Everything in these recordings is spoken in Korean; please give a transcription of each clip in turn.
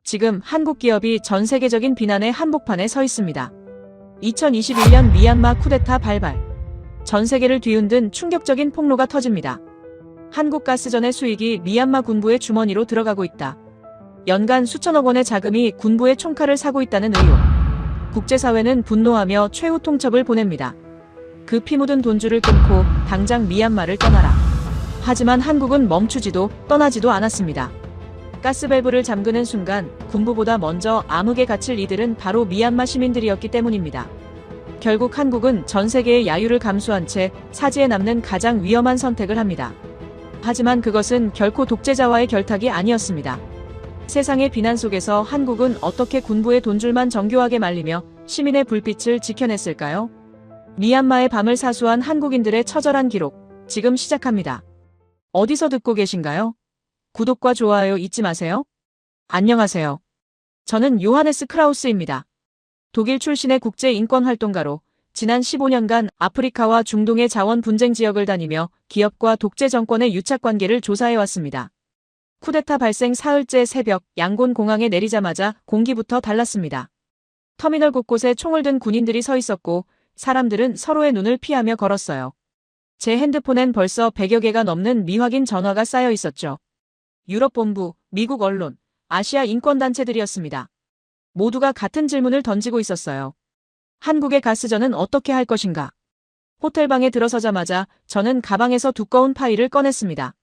지금 한국 기업이 전 세계적인 비난의 한복판에 서 있습니다. 2021년 미얀마 쿠데타 발발. 전 세계를 뒤흔든 충격적인 폭로가 터집니다. 한국 가스전의 수익이 미얀마 군부의 주머니로 들어가고 있다. 연간 수천억 원의 자금이 군부의 총칼을 사고 있다는 의혹. 국제사회는 분노하며 최후 통첩을 보냅니다. 그 피 묻은 돈줄을 끊고 당장 미얀마를 떠나라. 하지만 한국은 멈추지도 떠나지도 않았습니다. 가스밸브를 잠그는 순간 군부보다 먼저 암흑에 갇힐 이들은 바로 미얀마 시민들이었기 때문입니다. 결국 한국은 전 세계의 야유를 감수한 채 사지에 남는 가장 위험한 선택을 합니다. 하지만 그것은 결코 독재자와의 결탁이 아니었습니다. 세상의 비난 속에서 한국은 어떻게 군부의 돈줄만 정교하게 말리며 시민의 불빛을 지켜냈을까요? 미얀마의 밤을 사수한 한국인들의 처절한 기록, 지금 시작합니다. 어디서 듣고 계신가요? 구독과 좋아요 잊지 마세요. 안녕하세요. 저는 요하네스 크라우스입니다. 독일 출신의 국제인권활동가로 지난 15년간 아프리카와 중동의 자원 분쟁 지역을 다니며 기업과 독재 정권의 유착관계를 조사해왔습니다. 쿠데타 발생 사흘째 새벽 양곤 공항에 내리자마자 공기부터 달랐습니다. 터미널 곳곳에 총을 든 군인들이 서 있었고 사람들은 서로의 눈을 피하며 걸었어요. 제 핸드폰엔 벌써 100여 개가 넘는 미확인 전화가 쌓여 있었죠. 유럽 본부, 미국 언론, 아시아 인권단체들이었습니다. 모두가 같은 질문을 던지고 있었어요. 한국의 가스전은 어떻게 할 것인가? 호텔방에 들어서자마자 저는 가방에서 두꺼운 파일을 꺼냈습니다.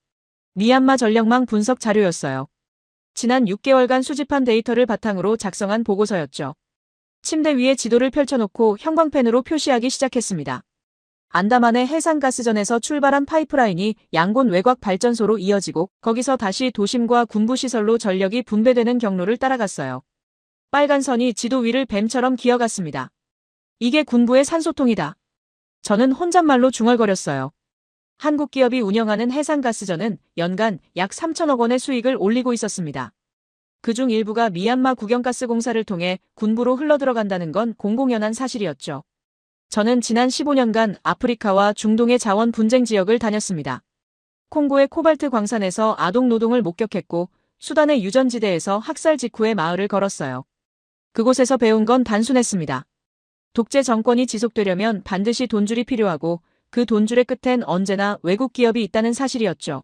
미얀마 전력망 분석 자료였어요. 지난 6개월간 수집한 데이터를 바탕으로 작성한 보고서였죠. 침대 위에 지도를 펼쳐놓고 형광펜으로 표시하기 시작했습니다. 안다만의 해상가스전에서 출발한 파이프라인이 양곤 외곽 발전소로 이어지고 거기서 다시 도심과 군부시설로 전력이 분배되는 경로를 따라갔어요. 빨간 선이 지도 위를 뱀처럼 기어갔습니다. 이게 군부의 산소통이다. 저는 혼잣말로 중얼거렸어요. 한국 기업이 운영하는 해상가스전은 연간 약 3천억 원의 수익을 올리고 있었습니다. 그중 일부가 미얀마 국영가스공사를 통해 군부로 흘러들어간다는 건 공공연한 사실이었죠. 저는 지난 15년간 아프리카와 중동의 자원 분쟁 지역을 다녔습니다. 콩고의 코발트 광산에서 아동 노동을 목격했고 수단의 유전지대에서 학살 직후의 마을을 걸었어요. 그곳에서 배운 건 단순했습니다. 독재 정권이 지속되려면 반드시 돈줄이 필요하고 그 돈줄의 끝엔 언제나 외국 기업이 있다는 사실이었죠.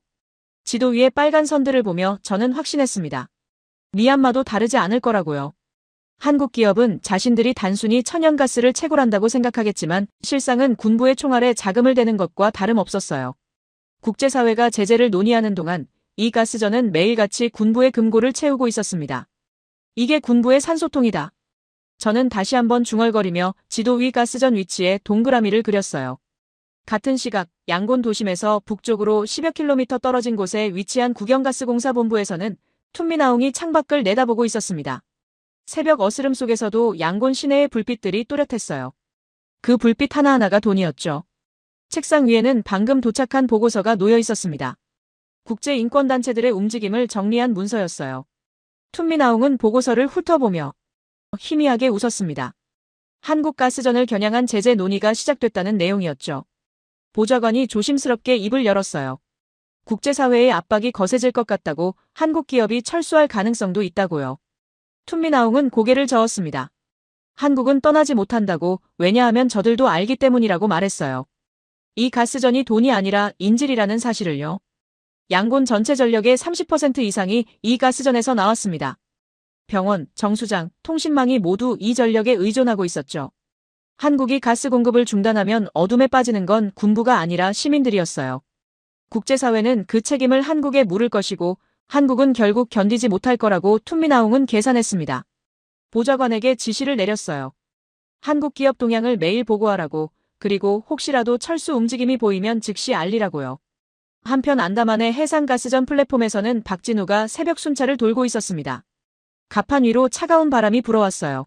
지도 위에 빨간 선들을 보며 저는 확신했습니다. 미얀마도 다르지 않을 거라고요. 한국 기업은 자신들이 단순히 천연가스를 채굴한다고 생각하겠지만 실상은 군부의 총알에 자금을 대는 것과 다름없었어요. 국제사회가 제재를 논의하는 동안 이 가스전은 매일같이 군부의 금고를 채우고 있었습니다. 이게 군부의 산소통이다. 저는 다시 한번 중얼거리며 지도 위 가스전 위치에 동그라미를 그렸어요. 같은 시각 양곤 도심에서 북쪽으로 10여 킬로미터 떨어진 곳에 위치한 국영가스공사 본부에서는 툰미나웅이 창밖을 내다보고 있었습니다. 새벽 어스름 속에서도 양곤 시내의 불빛들이 또렷했어요. 그 불빛 하나하나가 돈이었죠. 책상 위에는 방금 도착한 보고서가 놓여 있었습니다. 국제인권단체들의 움직임을 정리한 문서였어요. 툰미나웅은 보고서를 훑어보며 희미하게 웃었습니다. 한국 가스전을 겨냥한 제재 논의가 시작됐다는 내용이었죠. 보좌관이 조심스럽게 입을 열었어요. 국제사회의 압박이 거세질 것 같다고 한국 기업이 철수할 가능성도 있다고요. 툰미나웅은 고개를 저었습니다. 한국은 떠나지 못한다고, 왜냐하면 저들도 알기 때문이라고 말했어요. 이 가스전이 돈이 아니라 인질이라는 사실을요. 양곤 전체 전력의 30% 이상이 이 가스전에서 나왔습니다. 병원, 정수장, 통신망이 모두 이 전력에 의존하고 있었죠. 한국이 가스 공급을 중단하면 어둠에 빠지는 건 군부가 아니라 시민들이었어요. 국제사회는 그 책임을 한국에 물을 것이고 한국은 결국 견디지 못할 거라고 툰미나웅은 계산했습니다. 보좌관에게 지시를 내렸어요. 한국 기업 동향을 매일 보고하라고, 그리고 혹시라도 철수 움직임이 보이면 즉시 알리라고요. 한편 안다만의 해상가스전 플랫폼에서는 박진우가 새벽 순찰을 돌고 있었습니다. 갑판 위로 차가운 바람이 불어왔어요.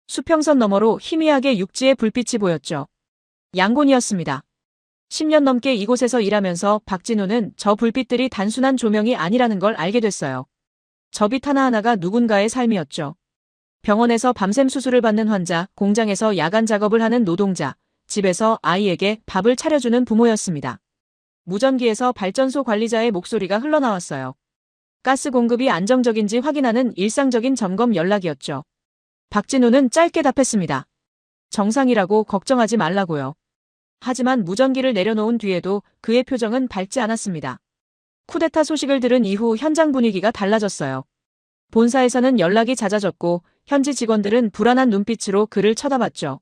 수평선 너머로 희미하게 육지의 불빛이 보였죠. 양곤이었습니다. 10년 넘게 이곳에서 일하면서 박진우는 저 불빛들이 단순한 조명이 아니라는 걸 알게 됐어요. 저 빛 하나하나가 누군가의 삶이었죠. 병원에서 밤샘 수술을 받는 환자, 공장에서 야간 작업을 하는 노동자, 집에서 아이에게 밥을 차려주는 부모였습니다. 무전기에서 발전소 관리자의 목소리가 흘러나왔어요. 가스 공급이 안정적인지 확인하는 일상적인 점검 연락이었죠. 박진우는 짧게 답했습니다. 정상이라고 걱정하지 말라고요. 하지만 무전기를 내려놓은 뒤에도 그의 표정은 밝지 않았습니다. 쿠데타 소식을 들은 이후 현장 분위기가 달라졌어요. 본사에서는 연락이 잦아졌고 현지 직원들은 불안한 눈빛으로 그를 쳐다봤죠.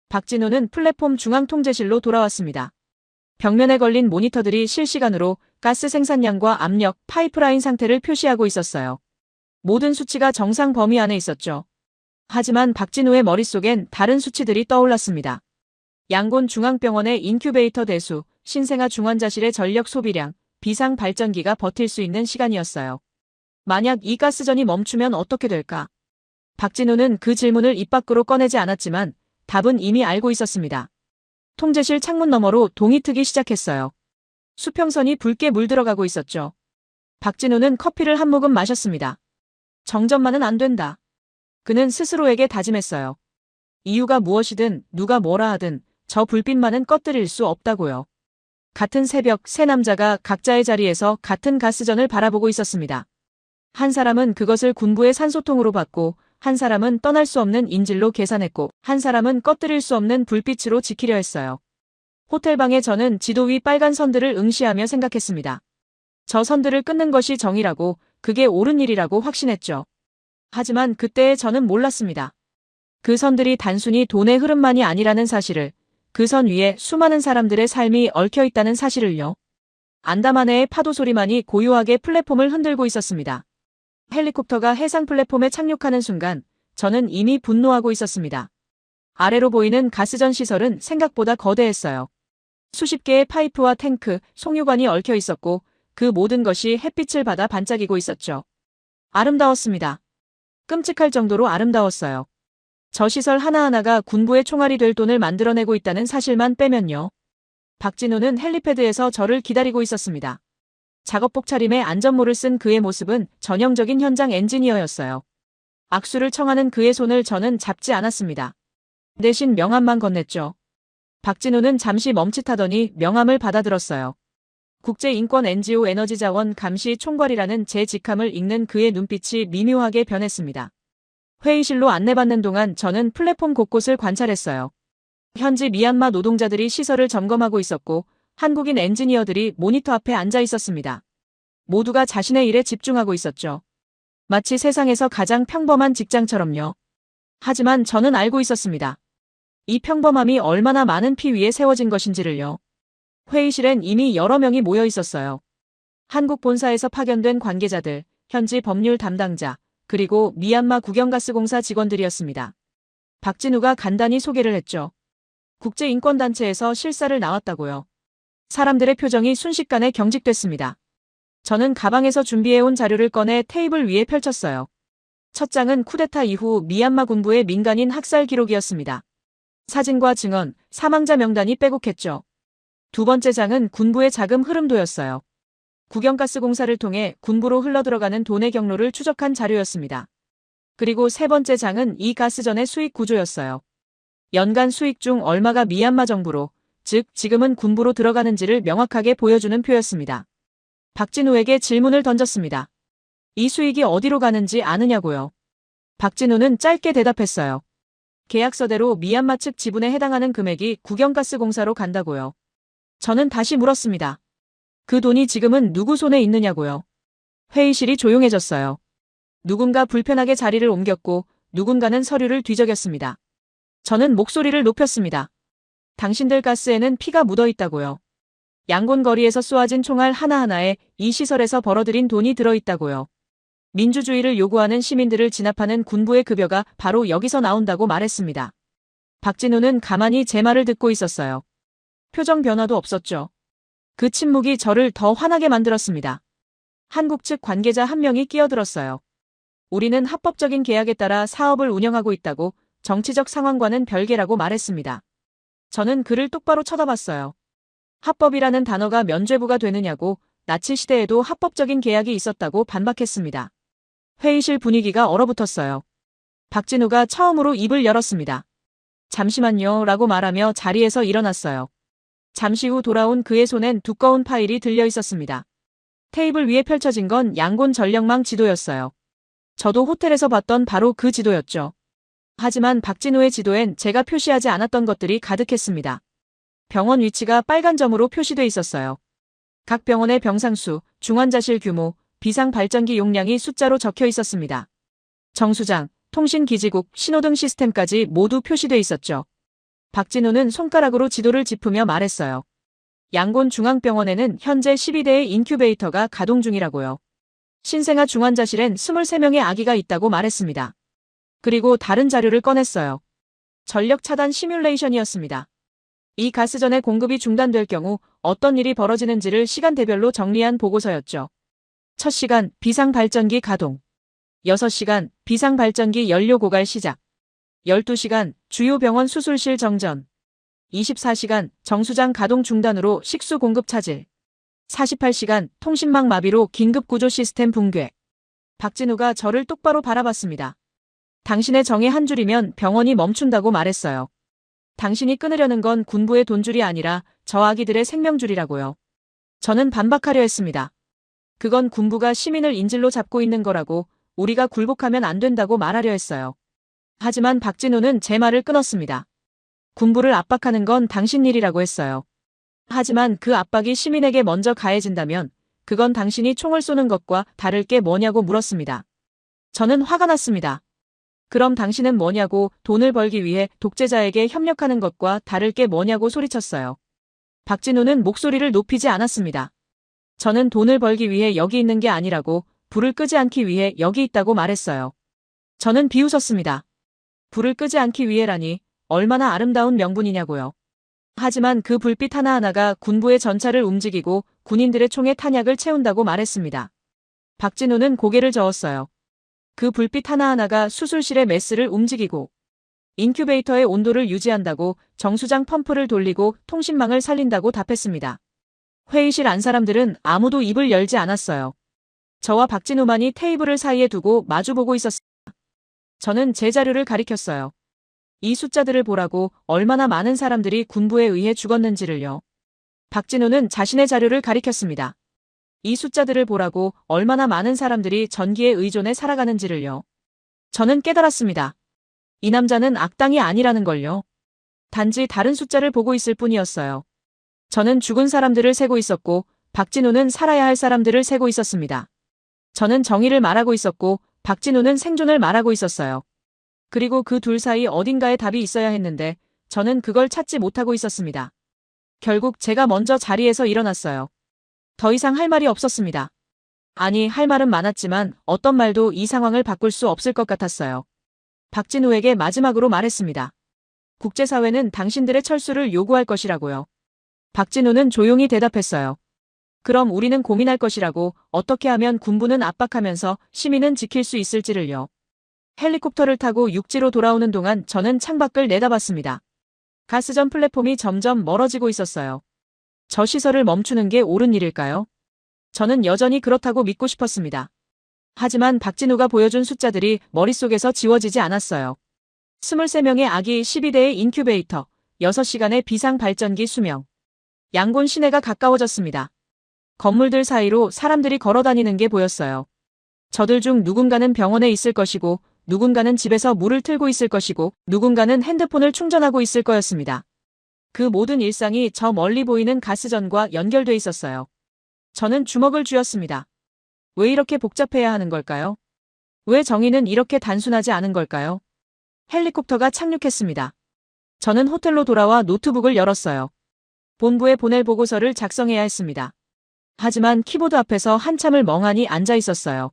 박진우는 플랫폼 중앙 통제실로 돌아왔습니다. 벽면에 걸린 모니터들이 실시간으로 가스 생산량과 압력, 파이프라인 상태를 표시하고 있었어요. 모든 수치가 정상 범위 안에 있었죠. 하지만 박진우의 머릿속엔 다른 수치들이 떠올랐습니다. 양곤 중앙병원의 인큐베이터 대수, 신생아 중환자실의 전력 소비량, 비상 발전기가 버틸 수 있는 시간이었어요. 만약 이 가스전이 멈추면 어떻게 될까? 박진우는 그 질문을 입 밖으로 꺼내지 않았지만 답은 이미 알고 있었습니다. 통제실 창문 너머로 동이 트기 시작했어요. 수평선이 붉게 물들어가고 있었죠. 박진우는 커피를 한 모금 마셨습니다. 정전만은 안 된다. 그는 스스로에게 다짐했어요. 이유가 무엇이든 누가 뭐라 하든 저 불빛만은 꺼뜨릴 수 없다고요. 같은 새벽 세 남자가 각자의 자리에서 같은 가스전을 바라보고 있었습니다. 한 사람은 그것을 군부의 산소통으로 받고 한 사람은 떠날 수 없는 인질로 계산했고 한 사람은 꺼뜨릴 수 없는 불빛으로 지키려 했어요. 호텔방에 저는 지도 위 빨간 선들을 응시하며 생각했습니다. 저 선들을 끊는 것이 정의라고 그게 옳은 일이라고 확신했죠. 하지만 그때의 저는 몰랐습니다. 그 선들이 단순히 돈의 흐름만이 아니라는 사실을, 그 선 위에 수많은 사람들의 삶이 얽혀 있다는 사실을요. 안다만해의 파도 소리만이 고요하게 플랫폼을 흔들고 있었습니다. 헬리콥터가 해상 플랫폼에 착륙하는 순간 저는 이미 분노하고 있었습니다. 아래로 보이는 가스전 시설은 생각보다 거대했어요. 수십 개의 파이프와 탱크, 송유관이 얽혀 있었고 그 모든 것이 햇빛을 받아 반짝이고 있었죠. 아름다웠습니다. 끔찍할 정도로 아름다웠어요. 저 시설 하나하나가 군부의 총알이 될 돈을 만들어내고 있다는 사실만 빼면요. 박진우는 헬리패드에서 저를 기다리고 있었습니다. 작업복 차림에 안전모를 쓴 그의 모습은 전형적인 현장 엔지니어였어요. 악수를 청하는 그의 손을 저는 잡지 않았습니다. 대신 명함만 건넸죠. 박진우는 잠시 멈칫하더니 명함을 받아들었어요. 국제인권 NGO 에너지자원 감시 총괄이라는 제 직함을 읽는 그의 눈빛이 미묘하게 변했습니다. 회의실로 안내받는 동안 저는 플랫폼 곳곳을 관찰했어요. 현지 미얀마 노동자들이 시설을 점검하고 있었고 한국인 엔지니어들이 모니터 앞에 앉아 있었습니다. 모두가 자신의 일에 집중하고 있었죠. 마치 세상에서 가장 평범한 직장처럼요. 하지만 저는 알고 있었습니다. 이 평범함이 얼마나 많은 피 위에 세워진 것인지를요. 회의실엔 이미 여러 명이 모여 있었어요. 한국 본사에서 파견된 관계자들, 현지 법률 담당자, 그리고 미얀마 국영가스공사 직원들이었습니다. 박진우가 간단히 소개를 했죠. 국제인권단체에서 실사를 나왔다고요. 사람들의 표정이 순식간에 경직됐습니다. 저는 가방에서 준비해온 자료를 꺼내 테이블 위에 펼쳤어요. 첫 장은 쿠데타 이후 미얀마 군부의 민간인 학살 기록이었습니다. 사진과 증언, 사망자 명단이 빼곡했죠. 두 번째 장은 군부의 자금 흐름도였어요. 국영가스공사를 통해 군부로 흘러들어가는 돈의 경로를 추적한 자료였습니다. 그리고 세 번째 장은 이 가스전의 수익 구조였어요. 연간 수익 중 얼마가 미얀마 정부로, 즉 지금은 군부로 들어가는지를 명확하게 보여주는 표였습니다. 박진우에게 질문을 던졌습니다. 이 수익이 어디로 가는지 아느냐고요. 박진우는 짧게 대답했어요. 계약서대로 미얀마 측 지분에 해당하는 금액이 국영가스공사로 간다고요. 저는 다시 물었습니다. 그 돈이 지금은 누구 손에 있느냐고요. 회의실이 조용해졌어요. 누군가 불편하게 자리를 옮겼고 누군가는 서류를 뒤적였습니다. 저는 목소리를 높였습니다. 당신들 가스에는 피가 묻어 있다고요. 양곤 거리에서 쏘아진 총알 하나하나에 이 시설에서 벌어들인 돈이 들어있다고요. 민주주의를 요구하는 시민들을 진압하는 군부의 급여가 바로 여기서 나온다고 말했습니다. 박진우는 가만히 제 말을 듣고 있었어요. 표정 변화도 없었죠. 그 침묵이 저를 더 화나게 만들었습니다. 한국 측 관계자 한 명이 끼어들었어요. 우리는 합법적인 계약에 따라 사업을 운영하고 있다고 정치적 상황과는 별개라고 말했습니다. 저는 그를 똑바로 쳐다봤어요. 합법이라는 단어가 면죄부가 되느냐고 나치 시대에도 합법적인 계약이 있었다고 반박했습니다. 회의실 분위기가 얼어붙었어요. 박진우가 처음으로 입을 열었습니다. 잠시만요 라고 말하며 자리에서 일어났어요. 잠시 후 돌아온 그의 손엔 두꺼운 파일이 들려 있었습니다. 테이블 위에 펼쳐진 건 양곤 전력망 지도였어요. 저도 호텔에서 봤던 바로 그 지도였죠. 하지만 박진우의 지도엔 제가 표시하지 않았던 것들이 가득했습니다. 병원 위치가 빨간 점으로 표시돼 있었어요. 각 병원의 병상수, 중환자실 규모, 비상발전기 용량이 숫자로 적혀 있었습니다. 정수장, 통신기지국, 신호등 시스템까지 모두 표시돼 있었죠. 박진우는 손가락으로 지도를 짚으며 말했어요. 양곤 중앙병원에는 현재 12대의 인큐베이터가 가동 중이라고요. 신생아 중환자실엔 23명의 아기가 있다고 말했습니다. 그리고 다른 자료를 꺼냈어요. 전력 차단 시뮬레이션이었습니다. 이 가스전의 공급이 중단될 경우 어떤 일이 벌어지는지를 시간대별로 정리한 보고서였죠. 첫 시간 비상발전기 가동, 6시간 비상발전기 연료 고갈 시작, 12시간 주요 병원 수술실 정전, 24시간 정수장 가동 중단으로 식수 공급 차질, 48시간 통신망 마비로 긴급 구조 시스템 붕괴. 박진우가 저를 똑바로 바라봤습니다. 당신의 정의 한 줄이면 병원이 멈춘다고 말했어요. 당신이 끊으려는 건 군부의 돈줄이 아니라 저 아기들의 생명줄이라고요. 저는 반박하려 했습니다. 그건 군부가 시민을 인질로 잡고 있는 거라고, 우리가 굴복하면 안 된다고 말하려 했어요. 하지만 박진우는 제 말을 끊었습니다. 군부를 압박하는 건 당신 일이라고 했어요. 하지만 그 압박이 시민에게 먼저 가해진다면 그건 당신이 총을 쏘는 것과 다를 게 뭐냐고 물었습니다. 저는 화가 났습니다. 그럼 당신은 뭐냐고, 돈을 벌기 위해 독재자에게 협력하는 것과 다를 게 뭐냐고 소리쳤어요. 박진우는 목소리를 높이지 않았습니다. 저는 돈을 벌기 위해 여기 있는 게 아니라고, 불을 끄지 않기 위해 여기 있다고 말했어요. 저는 비웃었습니다. 불을 끄지 않기 위해라니 얼마나 아름다운 명분이냐고요. 하지만 그 불빛 하나하나가 군부의 전차를 움직이고 군인들의 총에 탄약을 채운다고 말했습니다. 박진우는 고개를 저었어요. 그 불빛 하나하나가 수술실의 메스를 움직이고 인큐베이터의 온도를 유지한다고, 정수장 펌프를 돌리고 통신망을 살린다고 답했습니다. 회의실 안 사람들은 아무도 입을 열지 않았어요. 저와 박진우만이 테이블을 사이에 두고 마주보고 있었습니다. 저는 제 자료를 가리켰어요. 이 숫자들을 보라고, 얼마나 많은 사람들이 군부에 의해 죽었는지를요. 박진우는 자신의 자료를 가리켰습니다. 이 숫자들을 보라고, 얼마나 많은 사람들이 전기에 의존해 살아가는지를요. 저는 깨달았습니다. 이 남자는 악당이 아니라는 걸요. 단지 다른 숫자를 보고 있을 뿐이었어요. 저는 죽은 사람들을 세고 있었고 박진우는 살아야 할 사람들을 세고 있었습니다. 저는 정의를 말하고 있었고 박진우는 생존을 말하고 있었어요. 그리고 그 둘 사이 어딘가에 답이 있어야 했는데 저는 그걸 찾지 못하고 있었습니다. 결국 제가 먼저 자리에서 일어났어요. 더 이상 할 말이 없었습니다. 아니, 할 말은 많았지만 어떤 말도 이 상황을 바꿀 수 없을 것 같았어요. 박진우에게 마지막으로 말했습니다. 국제사회는 당신들의 철수를 요구할 것이라고요. 박진우는 조용히 대답했어요. 그럼 우리는 고민할 것이라고, 어떻게 하면 군부는 압박하면서 시민은 지킬 수 있을지를요. 헬리콥터를 타고 육지로 돌아오는 동안 저는 창밖을 내다봤습니다. 가스전 플랫폼이 점점 멀어지고 있었어요. 저 시설을 멈추는 게 옳은 일일까요? 저는 여전히 그렇다고 믿고 싶었습니다. 하지만 박진우가 보여준 숫자들이 머릿속에서 지워지지 않았어요. 23명의 아기, 12대의 인큐베이터, 6시간의 비상발전기 수명. 양곤 시내가 가까워졌습니다. 건물들 사이로 사람들이 걸어다니는 게 보였어요. 저들 중 누군가는 병원에 있을 것이고, 누군가는 집에서 물을 틀고 있을 것이고, 누군가는 핸드폰을 충전하고 있을 거였습니다. 그 모든 일상이 저 멀리 보이는 가스전과 연결돼 있었어요. 저는 주먹을 쥐었습니다. 왜 이렇게 복잡해야 하는 걸까요? 왜 정의는 이렇게 단순하지 않은 걸까요? 헬리콥터가 착륙했습니다. 저는 호텔로 돌아와 노트북을 열었어요. 본부에 보낼 보고서를 작성해야 했습니다. 하지만 키보드 앞에서 한참을 멍하니 앉아 있었어요.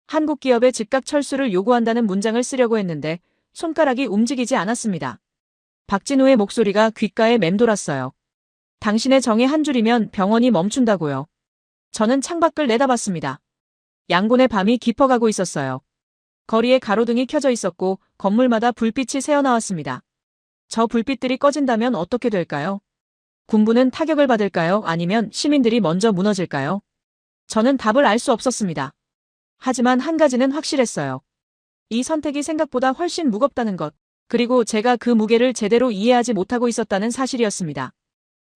한국 기업의 즉각 철수를 요구한다는 문장을 쓰려고 했는데 손가락이 움직이지 않았습니다. 박진우의 목소리가 귓가에 맴돌았어요. 당신의 정의 한 줄이면 병원이 멈춘다고요. 저는 창밖을 내다봤습니다. 양곤의 밤이 깊어가고 있었어요. 거리에 가로등이 켜져 있었고 건물마다 불빛이 새어나왔습니다. 저 불빛들이 꺼진다면 어떻게 될까요? 군부는 타격을 받을까요? 아니면 시민들이 먼저 무너질까요? 저는 답을 알 수 없었습니다. 하지만 한 가지는 확실했어요. 이 선택이 생각보다 훨씬 무겁다는 것, 그리고 제가 그 무게를 제대로 이해하지 못하고 있었다는 사실이었습니다.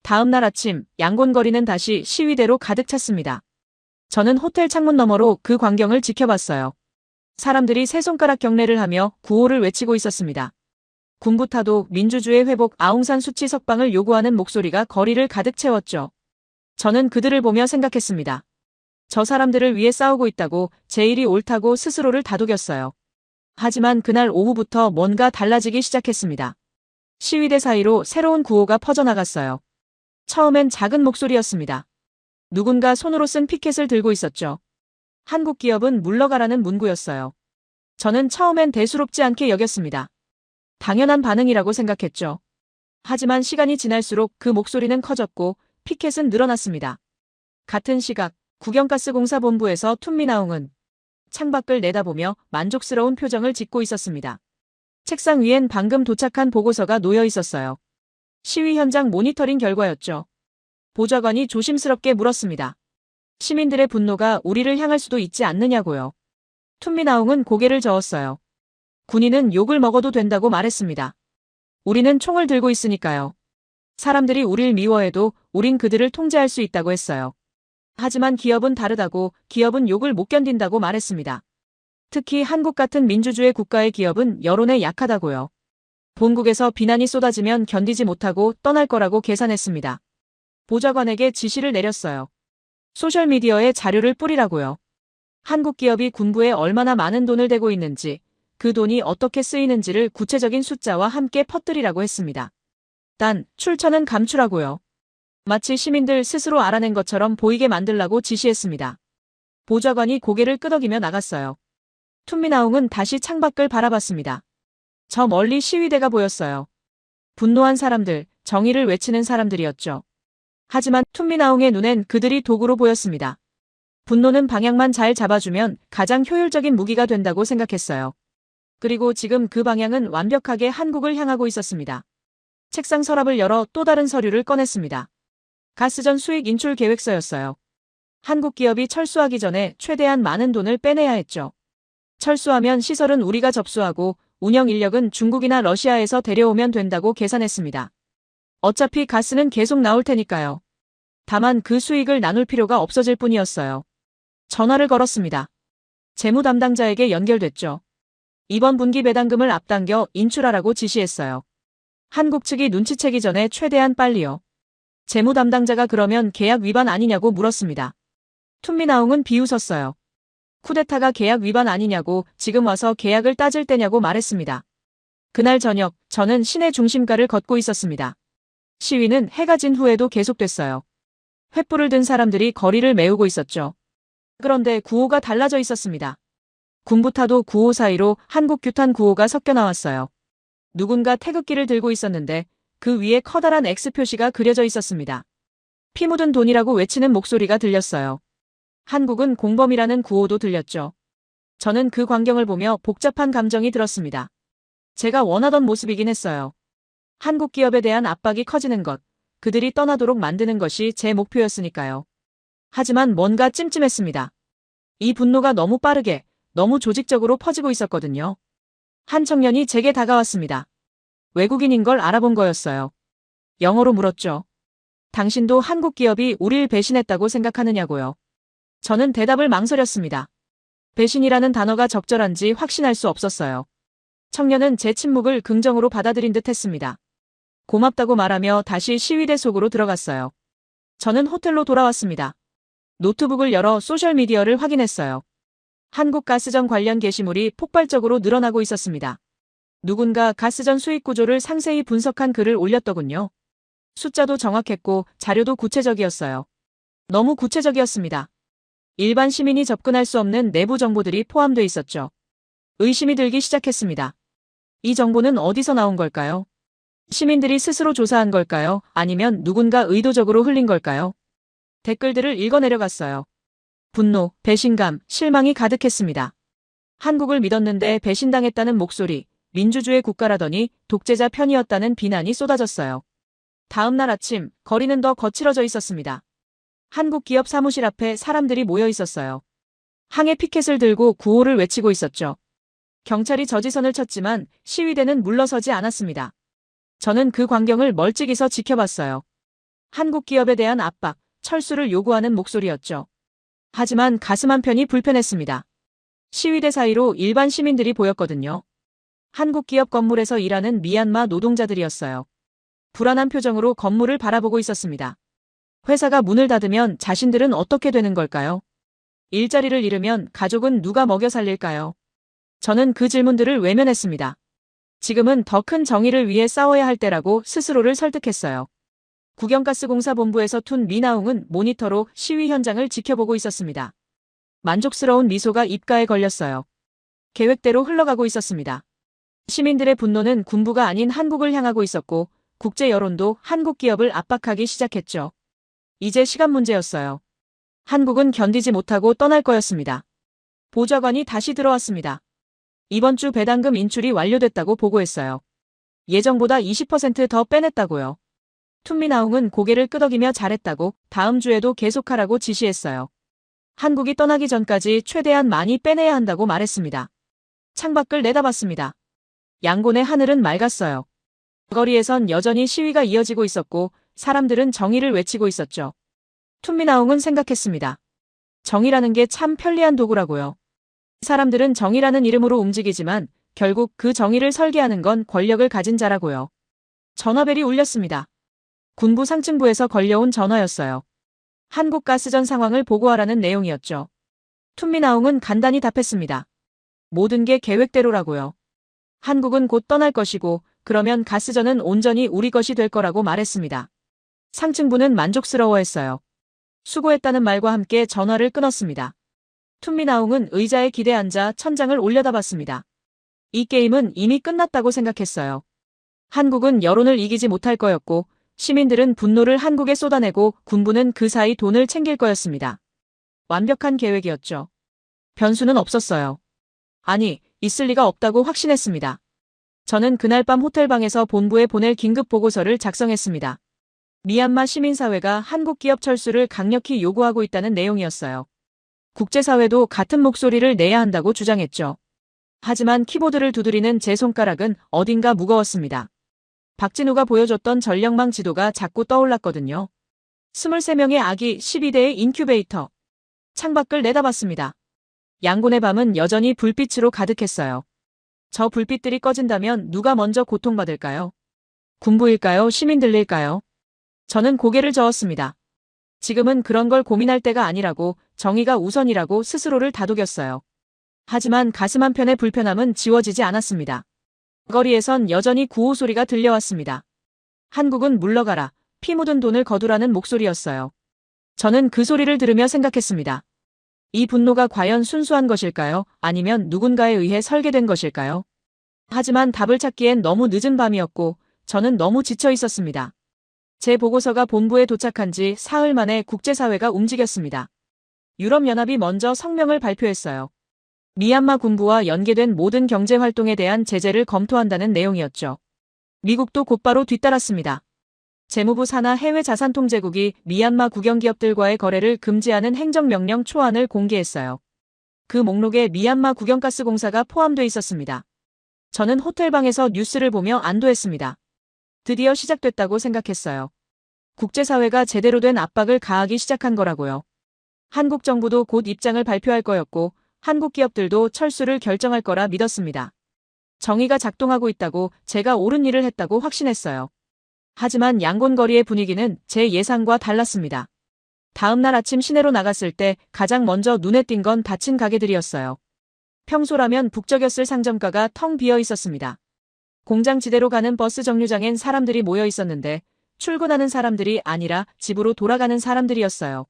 다음 날 아침, 양곤 거리는 다시 시위대로 가득 찼습니다. 저는 호텔 창문 너머로 그 광경을 지켜봤어요. 사람들이 세 손가락 경례를 하며 구호를 외치고 있었습니다. 군부타도 민주주의 회복 아웅산 수치 석방을 요구하는 목소리가 거리를 가득 채웠죠. 저는 그들을 보며 생각했습니다. 저 사람들을 위해 싸우고 있다고 제 일이 옳다고 스스로를 다독였어요. 하지만 그날 오후부터 뭔가 달라지기 시작했습니다. 시위대 사이로 새로운 구호가 퍼져나갔어요. 처음엔 작은 목소리였습니다. 누군가 손으로 쓴 피켓을 들고 있었죠. 한국 기업은 물러가라는 문구였어요. 저는 처음엔 대수롭지 않게 여겼습니다. 당연한 반응이라고 생각했죠. 하지만 시간이 지날수록 그 목소리는 커졌고 피켓은 늘어났습니다. 같은 시각 국영가스공사본부에서 툰미나웅은 창밖을 내다보며 만족스러운 표정을 짓고 있었습니다. 책상 위엔 방금 도착한 보고서가 놓여 있었어요. 시위 현장 모니터링 결과였죠. 보좌관이 조심스럽게 물었습니다. 시민들의 분노가 우리를 향할 수도 있지 않느냐고요. 툰미나웅은 고개를 저었어요. 군인은 욕을 먹어도 된다고 말했습니다. 우리는 총을 들고 있으니까요. 사람들이 우릴 미워해도 우린 그들을 통제할 수 있다고 했어요. 하지만 기업은 다르다고, 기업은 욕을 못 견딘다고 말했습니다. 특히 한국 같은 민주주의 국가의 기업은 여론에 약하다고요. 본국에서 비난이 쏟아지면 견디지 못하고 떠날 거라고 계산했습니다. 보좌관에게 지시를 내렸어요. 소셜미디어에 자료를 뿌리라고요. 한국 기업이 군부에 얼마나 많은 돈을 대고 있는지, 그 돈이 어떻게 쓰이는지를 구체적인 숫자와 함께 퍼뜨리라고 했습니다. 단, 출처는 감추라고요. 마치 시민들 스스로 알아낸 것처럼 보이게 만들라고 지시했습니다. 보좌관이 고개를 끄덕이며 나갔어요. 툰미나웅은 다시 창밖을 바라봤습니다. 저 멀리 시위대가 보였어요. 분노한 사람들, 정의를 외치는 사람들이었죠. 하지만 툰미나웅의 눈엔 그들이 도구로 보였습니다. 분노는 방향만 잘 잡아주면 가장 효율적인 무기가 된다고 생각했어요. 그리고 지금 그 방향은 완벽하게 한국을 향하고 있었습니다. 책상 서랍을 열어 또 다른 서류를 꺼냈습니다. 가스전 수익 인출 계획서였어요. 한국 기업이 철수하기 전에 최대한 많은 돈을 빼내야 했죠. 철수하면 시설은 우리가 접수하고 운영 인력은 중국이나 러시아에서 데려오면 된다고 계산했습니다. 어차피 가스는 계속 나올 테니까요. 다만 그 수익을 나눌 필요가 없어질 뿐이었어요. 전화를 걸었습니다. 재무 담당자에게 연결됐죠. 이번 분기 배당금을 앞당겨 인출하라고 지시했어요. 한국 측이 눈치채기 전에 최대한 빨리요. 재무 담당자가 그러면 계약 위반 아니냐고 물었습니다. 툰미나웅은 비웃었어요. 쿠데타가 계약 위반 아니냐고 지금 와서 계약을 따질 때냐고 말했습니다. 그날 저녁 저는 시내 중심가를 걷고 있었습니다. 시위는 해가 진 후에도 계속됐어요. 횃불을 든 사람들이 거리를 메우고 있었죠. 그런데 구호가 달라져 있었습니다. 군부타도 구호 사이로 한국규탄 구호가 섞여 나왔어요. 누군가 태극기를 들고 있었는데 그 위에 커다란 X 표시가 그려져 있었습니다. 피 묻은 돈이라고 외치는 목소리가 들렸어요. 한국은 공범이라는 구호도 들렸죠. 저는 그 광경을 보며 복잡한 감정이 들었습니다. 제가 원하던 모습이긴 했어요. 한국 기업에 대한 압박이 커지는 것, 그들이 떠나도록 만드는 것이 제 목표였으니까요. 하지만 뭔가 찜찜했습니다. 이 분노가 너무 빠르게, 너무 조직적으로 퍼지고 있었거든요. 한 청년이 제게 다가왔습니다. 외국인인 걸 알아본 거였어요. 영어로 물었죠. 당신도 한국 기업이 우릴 배신했다고 생각하느냐고요. 저는 대답을 망설였습니다. 배신이라는 단어가 적절한지 확신할 수 없었어요. 청년은 제 침묵을 긍정으로 받아들인 듯 했습니다. 고맙다고 말하며 다시 시위대 속으로 들어갔어요. 저는 호텔로 돌아왔습니다. 노트북을 열어 소셜미디어를 확인했어요. 한국가스전 관련 게시물이 폭발적으로 늘어나고 있었습니다. 누군가 가스전 수익 구조를 상세히 분석한 글을 올렸더군요. 숫자도 정확했고 자료도 구체적이었어요. 너무 구체적이었습니다. 일반 시민이 접근할 수 없는 내부 정보들이 포함되어 있었죠. 의심이 들기 시작했습니다. 이 정보는 어디서 나온 걸까요? 시민들이 스스로 조사한 걸까요? 아니면 누군가 의도적으로 흘린 걸까요? 댓글들을 읽어내려갔어요. 분노, 배신감, 실망이 가득했습니다. 한국을 믿었는데 배신당했다는 목소리, 민주주의 국가라더니 독재자 편이었다는 비난이 쏟아졌어요. 다음 날 아침, 거리는 더 거칠어져 있었습니다. 한국 기업 사무실 앞에 사람들이 모여 있었어요. 항해 피켓을 들고 구호를 외치고 있었죠. 경찰이 저지선을 쳤지만 시위대는 물러서지 않았습니다. 저는 그 광경을 멀찍이서 지켜봤어요. 한국 기업에 대한 압박, 철수를 요구하는 목소리였죠. 하지만 가슴 한편이 불편했습니다. 시위대 사이로 일반 시민들이 보였거든요. 한국 기업 건물에서 일하는 미얀마 노동자들이었어요. 불안한 표정으로 건물을 바라보고 있었습니다. 회사가 문을 닫으면 자신들은 어떻게 되는 걸까요? 일자리를 잃으면 가족은 누가 먹여 살릴까요? 저는 그 질문들을 외면했습니다. 지금은 더 큰 정의를 위해 싸워야 할 때라고 스스로를 설득했어요. 국영가스공사 본부에서 툰 미나웅은 모니터로 시위 현장을 지켜보고 있었습니다. 만족스러운 미소가 입가에 걸렸어요. 계획대로 흘러가고 있었습니다. 시민들의 분노는 군부가 아닌 한국을 향하고 있었고 국제 여론도 한국 기업을 압박하기 시작했죠. 이제 시간 문제였어요. 한국은 견디지 못하고 떠날 거였습니다. 보좌관이 다시 들어왔습니다. 이번 주 배당금 인출이 완료됐다고 보고했어요. 예정보다 20% 더 빼냈다고요. 툰미나웅은 고개를 끄덕이며 잘했다고 다음 주에도 계속하라고 지시했어요. 한국이 떠나기 전까지 최대한 많이 빼내야 한다고 말했습니다. 창밖을 내다봤습니다. 양곤의 하늘은 맑았어요. 거리에선 여전히 시위가 이어지고 있었고 사람들은 정의를 외치고 있었죠. 툰미나웅은 생각했습니다. 정의라는 게 참 편리한 도구라고요. 사람들은 정의라는 이름으로 움직이지만 결국 그 정의를 설계하는 건 권력을 가진 자라고요. 전화벨이 울렸습니다. 군부 상층부에서 걸려온 전화였어요. 한국가스전 상황을 보고하라는 내용이었죠. 툰미나웅은 간단히 답했습니다. 모든 게 계획대로라고요. 한국은 곧 떠날 것이고 그러면 가스전은 온전히 우리 것이 될 거라고 말했습니다. 상층부는 만족스러워했어요. 수고했다는 말과 함께 전화를 끊었습니다. 툰미나웅은 의자에 기대 앉아 천장을 올려다봤습니다. 이 게임은 이미 끝났다고 생각했어요. 한국은 여론을 이기지 못할 거였고 시민들은 분노를 한국에 쏟아내고 군부는 그 사이 돈을 챙길 거였습니다. 완벽한 계획이었죠. 변수는 없었어요. 아니, 있을 리가 없다고 확신했습니다. 저는 그날 밤 호텔방에서 본부에 보낼 긴급 보고서를 작성했습니다. 미얀마 시민사회가 한국 기업 철수를 강력히 요구하고 있다는 내용이었어요. 국제사회도 같은 목소리를 내야 한다고 주장했죠. 하지만 키보드를 두드리는 제 손가락은 어딘가 무거웠습니다. 박진우가 보여줬던 전력망 지도가 자꾸 떠올랐거든요. 23명의 아기 12대의 인큐베이터. 창밖을 내다봤습니다. 양곤의 밤은 여전히 불빛으로 가득했어요. 저 불빛들이 꺼진다면 누가 먼저 고통받을까요? 군부일까요? 시민들일까요? 저는 고개를 저었습니다. 지금은 그런 걸 고민할 때가 아니라고, 정의가 우선이라고 스스로를 다독였어요. 하지만 가슴 한편의 불편함은 지워지지 않았습니다. 거리에선 여전히 구호 소리가 들려왔습니다. 한국은 물러가라, 피 묻은 돈을 거두라는 목소리였어요. 저는 그 소리를 들으며 생각했습니다. 이 분노가 과연 순수한 것일까요? 아니면 누군가에 의해 설계된 것일까요? 하지만 답을 찾기엔 너무 늦은 밤이었고 저는 너무 지쳐 있었습니다. 제 보고서가 본부에 도착한 지 사흘 만에 국제사회가 움직였습니다. 유럽연합이 먼저 성명을 발표했어요. 미얀마 군부와 연계된 모든 경제활동에 대한 제재를 검토한다는 내용이었죠. 미국도 곧바로 뒤따랐습니다. 재무부 산하 해외자산통제국이 미얀마 국영기업들과의 거래를 금지하는 행정명령 초안을 공개했어요. 그 목록에 미얀마 국영가스공사가 포함돼 있었습니다. 저는 호텔방에서 뉴스를 보며 안도했습니다. 드디어 시작됐다고 생각했어요. 국제사회가 제대로 된 압박을 가하기 시작한 거라고요. 한국 정부도 곧 입장을 발표할 거였고 한국 기업들도 철수를 결정할 거라 믿었습니다. 정의가 작동하고 있다고, 제가 옳은 일을 했다고 확신했어요. 하지만 양곤 거리의 분위기는 제 예상과 달랐습니다. 다음 날 아침 시내로 나갔을 때 가장 먼저 눈에 띈 건 닫힌 가게들이었어요. 평소라면 북적였을 상점가가 텅 비어 있었습니다. 공장 지대로 가는 버스 정류장엔 사람들이 모여 있었는데 출근하는 사람들이 아니라 집으로 돌아가는 사람들이었어요.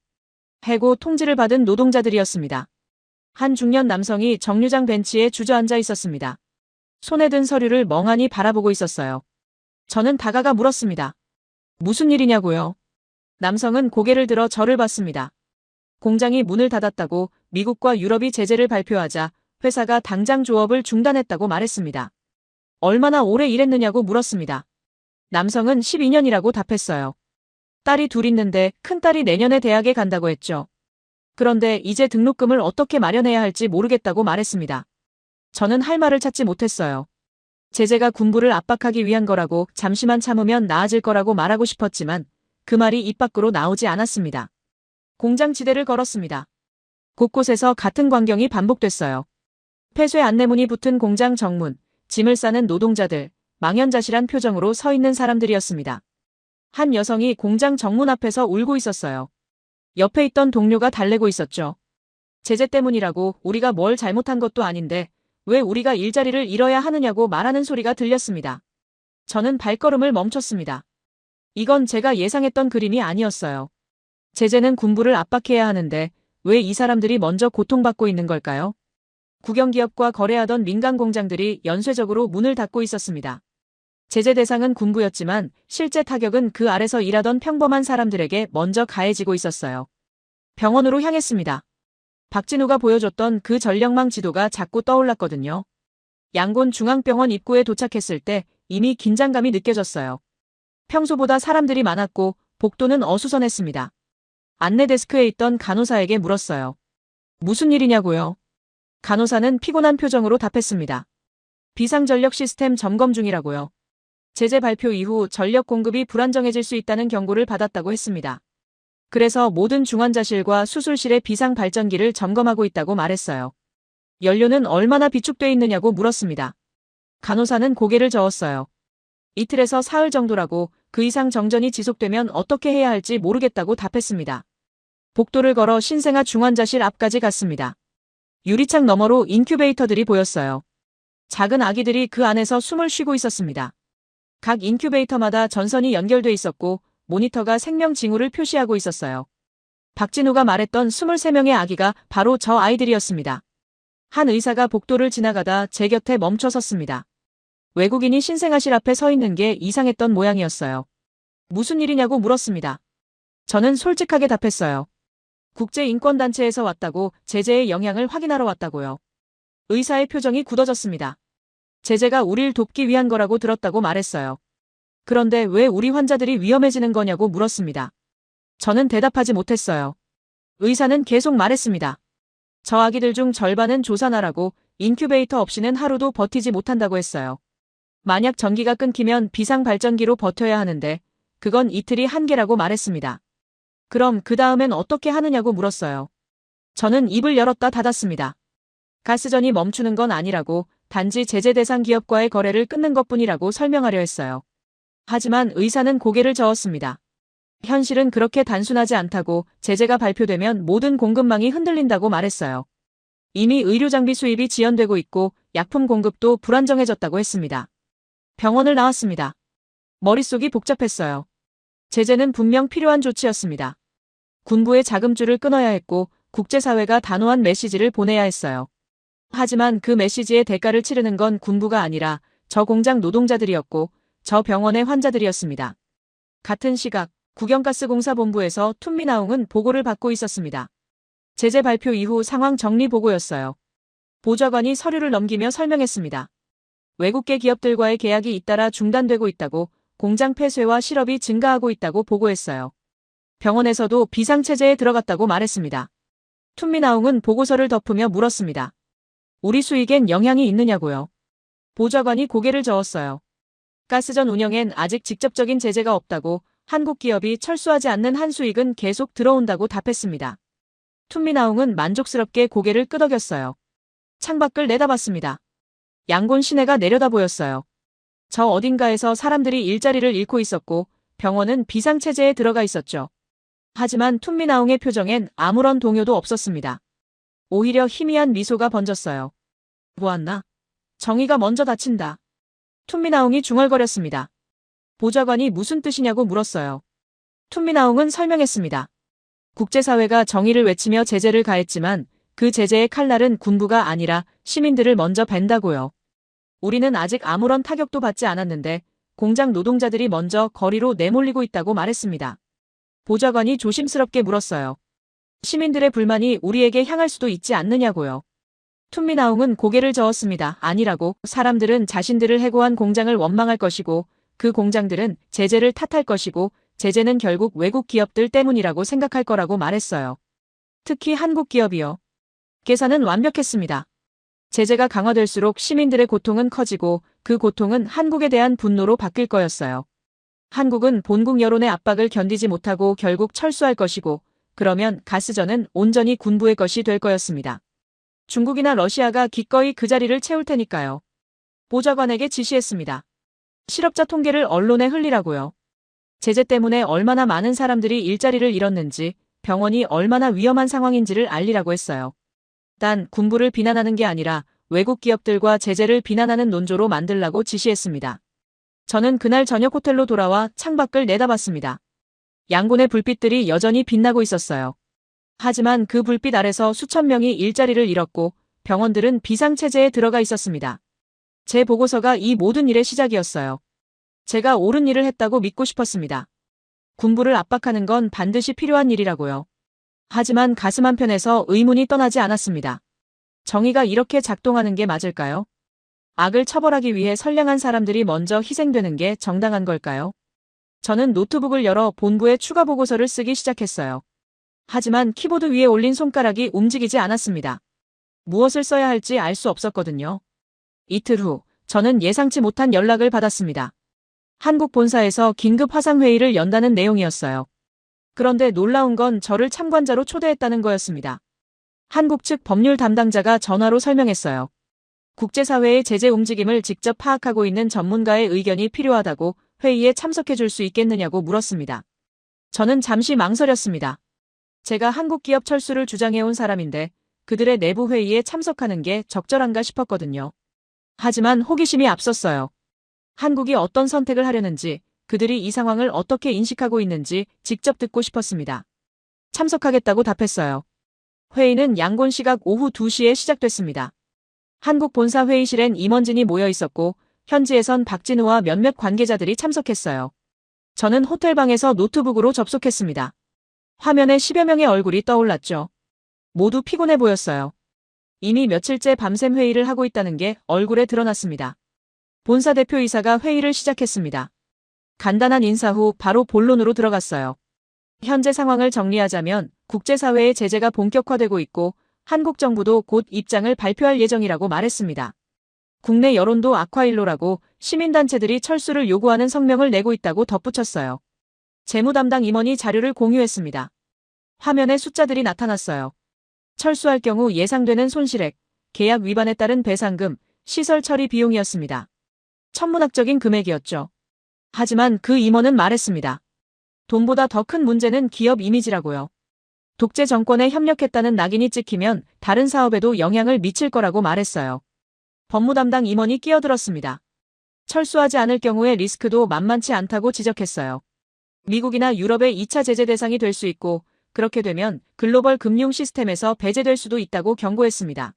해고 통지를 받은 노동자들이었습니다. 한 중년 남성이 정류장 벤치에 주저앉아 있었습니다. 손에 든 서류를 멍하니 바라보고 있었어요. 저는 다가가 물었습니다. 무슨 일이냐고요? 남성은 고개를 들어 저를 봤습니다. 공장이 문을 닫았다고 미국과 유럽이 제재를 발표하자 회사가 당장 조업을 중단했다고 말했습니다. 얼마나 오래 일했느냐고 물었습니다. 남성은 12년이라고 답했어요. 딸이 둘 있는데 큰딸이 내년에 대학에 간다고 했죠. 그런데 이제 등록금을 어떻게 마련해야 할지 모르겠다고 말했습니다. 저는 할 말을 찾지 못했어요. 제재가 군부를 압박하기 위한 거라고, 잠시만 참으면 나아질 거라고 말하고 싶었지만 그 말이 입 밖으로 나오지 않았습니다. 공장 지대를 걸었습니다. 곳곳에서 같은 광경이 반복됐어요. 폐쇄 안내문이 붙은 공장 정문, 짐을 싸는 노동자들, 망연자실한 표정으로 서 있는 사람들이었습니다. 한 여성이 공장 정문 앞에서 울고 있었어요. 옆에 있던 동료가 달래고 있었죠. 제재 때문이라고, 우리가 뭘 잘못한 것도 아닌데 왜 우리가 일자리를 잃어야 하느냐고 말하는 소리가 들렸습니다. 저는 발걸음을 멈췄습니다. 이건 제가 예상했던 그림이 아니었어요. 제재는 군부를 압박해야 하는데 왜 이 사람들이 먼저 고통받고 있는 걸까요? 국영기업과 거래하던 민간 공장들이 연쇄적으로 문을 닫고 있었습니다. 제재 대상은 군부였지만 실제 타격은 그 아래서 일하던 평범한 사람들에게 먼저 가해지고 있었어요. 병원으로 향했습니다. 박진우가 보여줬던 그 전력망 지도가 자꾸 떠올랐거든요. 양곤 중앙병원 입구에 도착했을 때 이미 긴장감이 느껴졌어요. 평소보다 사람들이 많았고 복도는 어수선했습니다. 안내 데스크에 있던 간호사에게 물었어요. 무슨 일이냐고요? 간호사는 피곤한 표정으로 답했습니다. 비상전력 시스템 점검 중이라고요. 제재 발표 이후 전력 공급이 불안정해질 수 있다는 경고를 받았다고 했습니다. 그래서 모든 중환자실과 수술실의 비상 발전기를 점검하고 있다고 말했어요. 연료는 얼마나 비축돼 있느냐고 물었습니다. 간호사는 고개를 저었어요. 이틀에서 사흘 정도라고, 그 이상 정전이 지속되면 어떻게 해야 할지 모르겠다고 답했습니다. 복도를 걸어 신생아 중환자실 앞까지 갔습니다. 유리창 너머로 인큐베이터들이 보였어요. 작은 아기들이 그 안에서 숨을 쉬고 있었습니다. 각 인큐베이터마다 전선이 연결돼 있었고 모니터가 생명 징후를 표시하고 있었어요. 박진우가 말했던 23명의 아기가 바로 저 아이들이었습니다. 한 의사가 복도를 지나가다 제 곁에 멈춰 섰습니다. 외국인이 신생아실 앞에 서 있는 게 이상했던 모양이었어요. 무슨 일이냐고 물었습니다. 저는 솔직하게 답했어요. 국제인권단체에서 왔다고, 제재의 영향을 확인하러 왔다고요. 의사의 표정이 굳어졌습니다. 제재가 우릴 돕기 위한 거라고 들었다고 말했어요. 그런데 왜 우리 환자들이 위험해지는 거냐고 물었습니다. 저는 대답하지 못했어요. 의사는 계속 말했습니다. 저 아기들 중 절반은 조산하라고, 인큐베이터 없이는 하루도 버티지 못한다고 했어요. 만약 전기가 끊기면 비상발전기로 버텨야 하는데 그건 이틀이 한계라고 말했습니다. 그럼 그 다음엔 어떻게 하느냐고 물었어요. 저는 입을 열었다 닫았습니다. 가스전이 멈추는 건 아니라고, 단지 제재 대상 기업과의 거래를 끊는 것뿐이라고 설명하려 했어요. 하지만 의사는 고개를 저었습니다. 현실은 그렇게 단순하지 않다고, 제재가 발표되면 모든 공급망이 흔들린다고 말했어요. 이미 의료장비 수입이 지연되고 있고 약품 공급도 불안정해졌다고 했습니다. 병원을 나왔습니다. 머릿속이 복잡했어요. 제재는 분명 필요한 조치였습니다. 군부의 자금줄을 끊어야 했고 국제사회가 단호한 메시지를 보내야 했어요. 하지만 그 메시지의 대가를 치르는 건 군부가 아니라 저 공장 노동자들이었고 저 병원의 환자들이었습니다. 같은 시각 국영가스공사본부에서 툰미나웅은 보고를 받고 있었습니다. 제재 발표 이후 상황 정리 보고였어요. 보좌관이 서류를 넘기며 설명했습니다. 외국계 기업들과의 계약이 잇따라 중단되고 있다고, 공장 폐쇄와 실업이 증가하고 있다고 보고했어요. 병원에서도 비상체제에 들어갔다고 말했습니다. 툰미나웅은 보고서를 덮으며 물었습니다. 우리 수익엔 영향이 있느냐고요. 보좌관이 고개를 저었어요. 가스전 운영엔 아직 직접적인 제재가 없다고, 한국 기업이 철수하지 않는 한 수익은 계속 들어온다고 답했습니다. 툰미나웅은 만족스럽게 고개를 끄덕였어요. 창밖을 내다봤습니다. 양곤 시내가 내려다 보였어요. 저 어딘가에서 사람들이 일자리를 잃고 있었고 병원은 비상체제에 들어가 있었죠. 하지만 툰미나웅의 표정엔 아무런 동요도 없었습니다. 오히려 희미한 미소가 번졌어요. 보았나? 정의가 먼저 다친다. 툰미나웅이 중얼거렸습니다. 보좌관이 무슨 뜻이냐고 물었어요. 툰미나웅은 설명했습니다. 국제사회가 정의를 외치며 제재를 가했지만 그 제재의 칼날은 군부가 아니라 시민들을 먼저 벤다고요. 우리는 아직 아무런 타격도 받지 않았는데 공장 노동자들이 먼저 거리로 내몰리고 있다고 말했습니다. 보좌관이 조심스럽게 물었어요. 시민들의 불만이 우리에게 향할 수도 있지 않느냐고요. 툰미나웅은 고개를 저었습니다. 아니라고, 사람들은 자신들을 해고한 공장을 원망할 것이고 그 공장들은 제재를 탓할 것이고 제재는 결국 외국 기업들 때문이라고 생각할 거라고 말했어요. 특히 한국 기업이요. 계산은 완벽했습니다. 제재가 강화될수록 시민들의 고통은 커지고 그 고통은 한국에 대한 분노로 바뀔 거였어요. 한국은 본국 여론의 압박을 견디지 못하고 결국 철수할 것이고 그러면 가스전은 온전히 군부의 것이 될 거였습니다. 중국이나 러시아가 기꺼이 그 자리를 채울 테니까요. 보좌관에게 지시했습니다. 실업자 통계를 언론에 흘리라고요. 제재 때문에 얼마나 많은 사람들이 일자리를 잃었는지, 병원이 얼마나 위험한 상황인지를 알리라고 했어요. 단 군부를 비난하는 게 아니라 외국 기업들과 제재를 비난하는 논조로 만들라고 지시했습니다. 저는 그날 저녁 호텔로 돌아와 창밖을 내다봤습니다. 양곤의 불빛들이 여전히 빛나고 있었어요. 하지만 그 불빛 아래서 수천 명이 일자리를 잃었고 병원들은 비상체제에 들어가 있었습니다. 제 보고서가 이 모든 일의 시작이었어요. 제가 옳은 일을 했다고 믿고 싶었습니다. 군부를 압박하는 건 반드시 필요한 일이라고요. 하지만 가슴 한편에서 의문이 떠나지 않았습니다. 정의가 이렇게 작동하는 게 맞을까요? 악을 처벌하기 위해 선량한 사람들이 먼저 희생되는 게 정당한 걸까요? 저는 노트북을 열어 본부의 추가 보고서를 쓰기 시작했어요. 하지만 키보드 위에 올린 손가락이 움직이지 않았습니다. 무엇을 써야 할지 알 수 없었거든요. 이틀 후, 저는 예상치 못한 연락을 받았습니다. 한국 본사에서 긴급 화상회의를 연다는 내용이었어요. 그런데 놀라운 건 저를 참관자로 초대했다는 거였습니다. 한국 측 법률 담당자가 전화로 설명했어요. 국제사회의 제재 움직임을 직접 파악하고 있는 전문가의 의견이 필요하다고 회의에 참석해 줄 수 있겠느냐고 물었습니다. 저는 잠시 망설였습니다. 제가 한국 기업 철수를 주장해온 사람인데 그들의 내부 회의에 참석하는 게 적절한가 싶었거든요. 하지만 호기심이 앞섰어요. 한국이 어떤 선택을 하려는지, 그들이 이 상황을 어떻게 인식하고 있는지 직접 듣고 싶었습니다. 참석하겠다고 답했어요. 회의는 양곤 시각 오후 2시에 시작됐습니다. 한국 본사 회의실엔 임원진이 모여 있었고 현지에선 박진우와 몇몇 관계자들이 참석했어요. 저는 호텔방에서 노트북으로 접속했습니다. 화면에 10여 명의 얼굴이 떠올랐죠. 모두 피곤해 보였어요. 이미 며칠째 밤샘 회의를 하고 있다는 게 얼굴에 드러났습니다. 본사 대표이사가 회의를 시작했습니다. 간단한 인사 후 바로 본론으로 들어갔어요. 현재 상황을 정리하자면 국제사회의 제재가 본격화되고 있고 한국 정부도 곧 입장을 발표할 예정이라고 말했습니다. 국내 여론도 악화일로라고 시민단체들이 철수를 요구하는 성명을 내고 있다고 덧붙였어요. 재무담당 임원이 자료를 공유했습니다. 화면에 숫자들이 나타났어요. 철수할 경우 예상되는 손실액, 계약 위반에 따른 배상금, 시설 처리 비용이었습니다. 천문학적인 금액이었죠. 하지만 그 임원은 말했습니다. 돈보다 더 큰 문제는 기업 이미지라고요. 독재 정권에 협력했다는 낙인이 찍히면 다른 사업에도 영향을 미칠 거라고 말했어요. 법무담당 임원이 끼어들었습니다. 철수하지 않을 경우의 리스크도 만만치 않다고 지적했어요. 미국이나 유럽의 2차 제재 대상이 될 수 있고 그렇게 되면 글로벌 금융 시스템에서 배제될 수도 있다고 경고했습니다.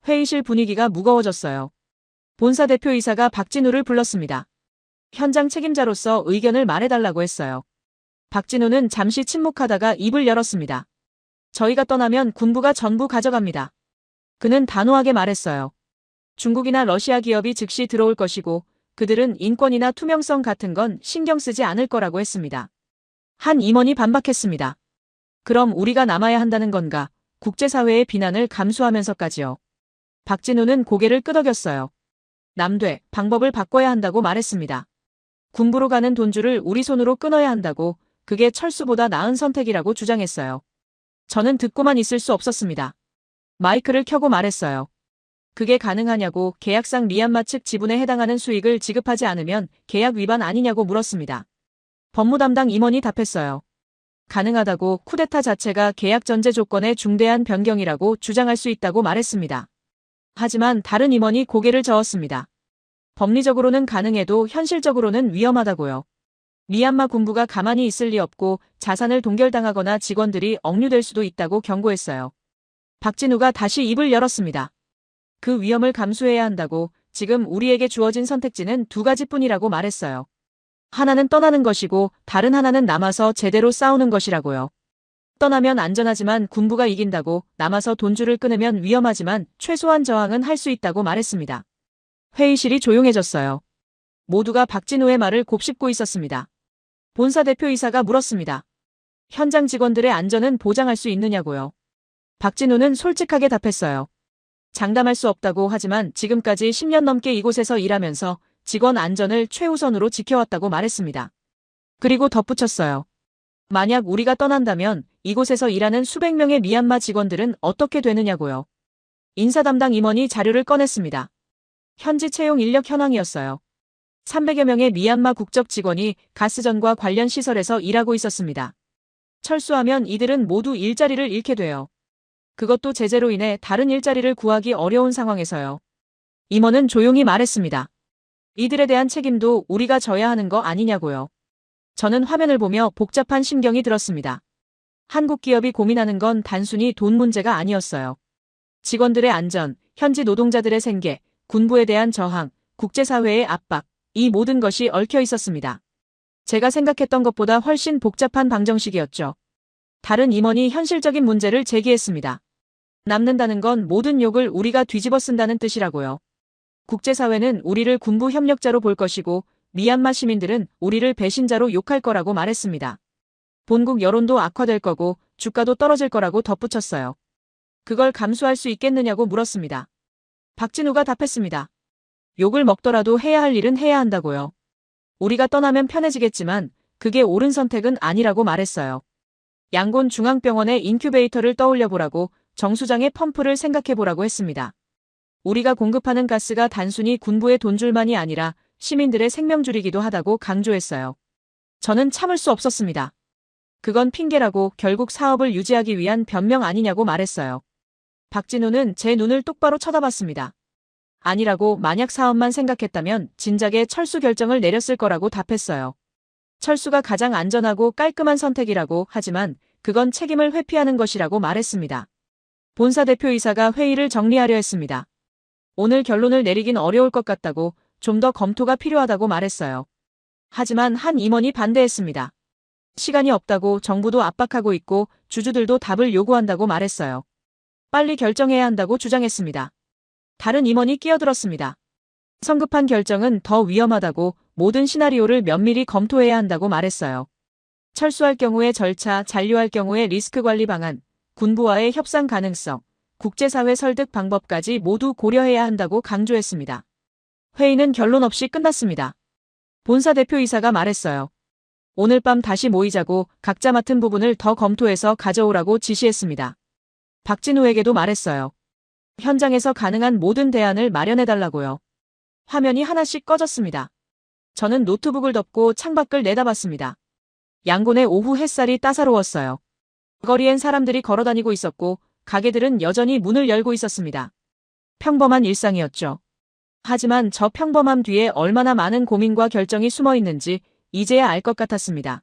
회의실 분위기가 무거워졌어요. 본사 대표이사가 박진우를 불렀습니다. 현장 책임자로서 의견을 말해달라고 했어요. 박진우는 잠시 침묵하다가 입을 열었습니다. 저희가 떠나면 군부가 전부 가져갑니다. 그는 단호하게 말했어요. 중국이나 러시아 기업이 즉시 들어올 것이고 그들은 인권이나 투명성 같은 건 신경 쓰지 않을 거라고 했습니다. 한 임원이 반박했습니다. 그럼 우리가 남아야 한다는 건가? 국제사회의 비난을 감수하면서까지요. 박진우는 고개를 끄덕였어요. 남돼, 방법을 바꿔야 한다고 말했습니다. 군부로 가는 돈줄을 우리 손으로 끊어야 한다고, 그게 철수보다 나은 선택이라고 주장했어요. 저는 듣고만 있을 수 없었습니다. 마이크를 켜고 말했어요. 그게 가능하냐고 계약상 미얀마 측 지분에 해당하는 수익을 지급하지 않으면 계약 위반 아니냐고 물었습니다. 법무담당 임원이 답했어요. 가능하다고 쿠데타 자체가 계약 전제 조건의 중대한 변경이라고 주장할 수 있다고 말했습니다. 하지만 다른 임원이 고개를 저었습니다. 법리적으로는 가능해도 현실적으로는 위험하다고요. 미얀마 군부가 가만히 있을 리 없고 자산을 동결당하거나 직원들이 억류될 수도 있다고 경고했어요. 박진우가 다시 입을 열었습니다. 그 위험을 감수해야 한다고 지금 우리에게 주어진 선택지는 두 가지뿐이라고 말했어요. 하나는 떠나는 것이고 다른 하나는 남아서 제대로 싸우는 것이라고요. 떠나면 안전하지만 군부가 이긴다고, 남아서 돈줄을 끊으면 위험하지만 최소한 저항은 할 수 있다고 말했습니다. 회의실이 조용해졌어요. 모두가 박진우의 말을 곱씹고 있었습니다. 본사 대표이사가 물었습니다. 현장 직원들의 안전은 보장할 수 있느냐고요. 박진우는 솔직하게 답했어요. 장담할 수 없다고, 하지만 지금까지 10년 넘게 이곳에서 일하면서 직원 안전을 최우선으로 지켜왔다고 말했습니다. 그리고 덧붙였어요. 만약 우리가 떠난다면 이곳에서 일하는 수백 명의 미얀마 직원들은 어떻게 되느냐고요. 인사 담당 임원이 자료를 꺼냈습니다. 현지 채용 인력 현황이었어요. 300여 명의 미얀마 국적 직원이 가스전과 관련 시설에서 일하고 있었습니다. 철수하면 이들은 모두 일자리를 잃게 돼요. 그것도 제재로 인해 다른 일자리를 구하기 어려운 상황에서요. 임원은 조용히 말했습니다. 이들에 대한 책임도 우리가 져야 하는 거 아니냐고요. 저는 화면을 보며 복잡한 심경이 들었습니다. 한국 기업이 고민하는 건 단순히 돈 문제가 아니었어요. 직원들의 안전, 현지 노동자들의 생계, 군부에 대한 저항, 국제사회의 압박, 이 모든 것이 얽혀 있었습니다. 제가 생각했던 것보다 훨씬 복잡한 방정식이었죠. 다른 임원이 현실적인 문제를 제기했습니다. 남는다는 건 모든 욕을 우리가 뒤집어 쓴다는 뜻이라고요. 국제사회는 우리를 군부 협력자로 볼 것이고 미얀마 시민들은 우리를 배신자로 욕할 거라고 말했습니다. 본국 여론도 악화될 거고 주가도 떨어질 거라고 덧붙였어요. 그걸 감수할 수 있겠느냐고 물었습니다. 박진우가 답했습니다. 욕을 먹더라도 해야 할 일은 해야 한다고요. 우리가 떠나면 편해지겠지만 그게 옳은 선택은 아니라고 말했어요. 양곤 중앙병원의 인큐베이터를 떠올려보라고 정수장의 펌프를 생각해보라고 했습니다. 우리가 공급하는 가스가 단순히 군부의 돈줄만이 아니라 시민들의 생명줄이기도 하다고 강조했어요. 저는 참을 수 없었습니다. 그건 핑계라고 결국 사업을 유지하기 위한 변명 아니냐고 말했어요. 박진우는 제 눈을 똑바로 쳐다봤습니다. 아니라고 만약 사업만 생각했다면 진작에 철수 결정을 내렸을 거라고 답했어요. 철수가 가장 안전하고 깔끔한 선택이라고 하지만 그건 책임을 회피하는 것이라고 말했습니다. 본사 대표이사가 회의를 정리하려 했습니다. 오늘 결론을 내리긴 어려울 것 같다고 좀 더 검토가 필요하다고 말했어요. 하지만 한 임원이 반대했습니다. 시간이 없다고 정부도 압박하고 있고 주주들도 답을 요구한다고 말했어요. 빨리 결정해야 한다고 주장했습니다. 다른 임원이 끼어들었습니다. 성급한 결정은 더 위험하다고 모든 시나리오를 면밀히 검토해야 한다고 말했어요. 철수할 경우의 절차, 잔류할 경우의 리스크 관리 방안, 군부와의 협상 가능성, 국제사회 설득 방법까지 모두 고려해야 한다고 강조했습니다. 회의는 결론 없이 끝났습니다. 본사 대표이사가 말했어요. 오늘 밤 다시 모이자고 각자 맡은 부분을 더 검토해서 가져오라고 지시했습니다. 박진우에게도 말했어요. 현장에서 가능한 모든 대안을 마련해달라고요. 화면이 하나씩 꺼졌습니다. 저는 노트북을 덮고 창밖을 내다봤습니다. 양곤의 오후 햇살이 따사로웠어요. 거리엔 사람들이 걸어다니고 있었고 가게들은 여전히 문을 열고 있었습니다. 평범한 일상이었죠. 하지만 저 평범함 뒤에 얼마나 많은 고민과 결정이 숨어 있는지 이제야 알 것 같았습니다.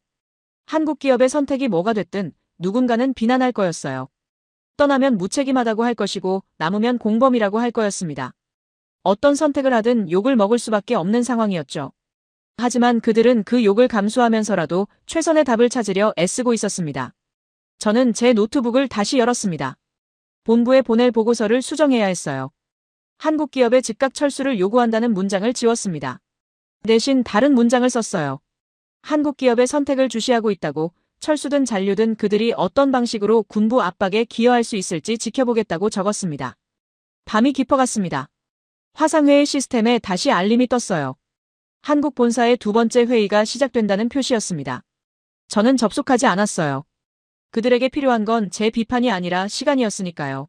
한국 기업의 선택이 뭐가 됐든 누군가는 비난할 거였어요. 떠나면 무책임하다고 할 것이고 남으면 공범이라고 할 거였습니다. 어떤 선택을 하든 욕을 먹을 수밖에 없는 상황이었죠. 하지만 그들은 그 욕을 감수하면서라도 최선의 답을 찾으려 애쓰고 있었습니다. 저는 제 노트북을 다시 열었습니다. 본부에 보낼 보고서를 수정해야 했어요. 한국 기업의 즉각 철수를 요구한다는 문장을 지웠습니다. 대신 다른 문장을 썼어요. 한국 기업의 선택을 주시하고 있다고 철수든 잔류든 그들이 어떤 방식으로 군부 압박에 기여할 수 있을지 지켜보겠다고 적었습니다. 밤이 깊어갔습니다. 화상회의 시스템에 다시 알림이 떴어요. 한국 본사의 두 번째 회의가 시작된다는 표시였습니다. 저는 접속하지 않았어요. 그들에게 필요한 건 제 비판이 아니라 시간이었으니까요.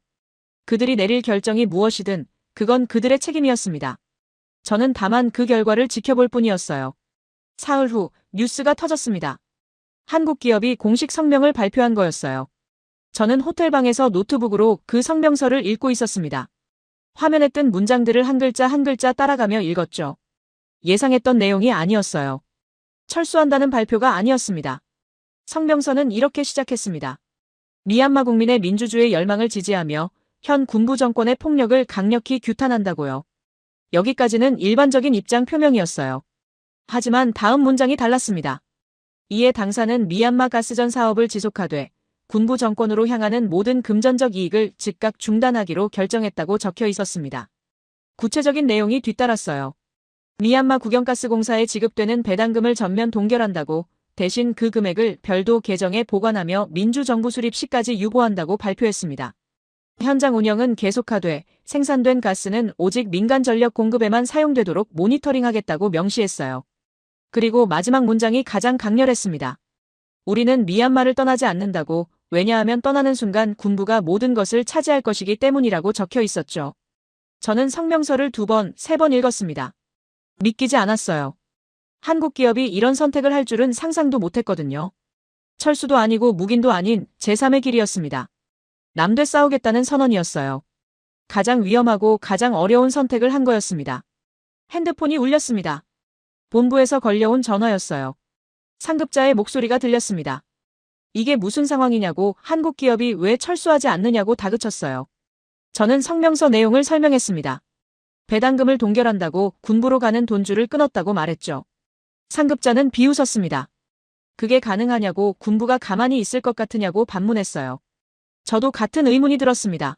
그들이 내릴 결정이 무엇이든 그건 그들의 책임이었습니다. 저는 다만 그 결과를 지켜볼 뿐이었어요. 사흘 후 뉴스가 터졌습니다. 한국 기업이 공식 성명을 발표한 거였어요. 저는 호텔방에서 노트북으로 그 성명서를 읽고 있었습니다. 화면에 뜬 문장들을 한 글자 한 글자 따라가며 읽었죠. 예상했던 내용이 아니었어요. 철수한다는 발표가 아니었습니다. 성명서는 이렇게 시작했습니다. 미얀마 국민의 민주주의 열망을 지지하며 현 군부 정권의 폭력을 강력히 규탄한다고요. 여기까지는 일반적인 입장 표명이었어요. 하지만 다음 문장이 달랐습니다. 이에 당사는 미얀마 가스전 사업을 지속하되 군부 정권으로 향하는 모든 금전적 이익을 즉각 중단하기로 결정했다고 적혀 있었습니다. 구체적인 내용이 뒤따랐어요. 미얀마 국영가스공사에 지급되는 배당금을 전면 동결한다고 대신 그 금액을 별도 계정에 보관하며 민주정부 수립 시까지 유보한다고 발표했습니다. 현장 운영은 계속하되 생산된 가스는 오직 민간 전력 공급에만 사용되도록 모니터링하겠다고 명시했어요. 그리고 마지막 문장이 가장 강렬했습니다. 우리는 미얀마를 떠나지 않는다고, 왜냐하면 떠나는 순간 군부가 모든 것을 차지할 것이기 때문이라고 적혀 있었죠. 저는 성명서를 2번, 3번 읽었습니다. 믿기지 않았어요. 한국 기업이 이런 선택을 할 줄은 상상도 못했거든요. 철수도 아니고 묵인도 아닌 제3의 길이었습니다. 남돼 싸우겠다는 선언이었어요. 가장 위험하고 가장 어려운 선택을 한 거였습니다. 핸드폰이 울렸습니다. 본부에서 걸려온 전화였어요. 상급자의 목소리가 들렸습니다. 이게 무슨 상황이냐고, 한국 기업이 왜 철수하지 않느냐고 다그쳤어요. 저는 성명서 내용을 설명했습니다. 배당금을 동결한다고 군부로 가는 돈줄을 끊었다고 말했죠. 상급자는 비웃었습니다. 그게 가능하냐고, 군부가 가만히 있을 것 같으냐고 반문했어요. 저도 같은 의문이 들었습니다.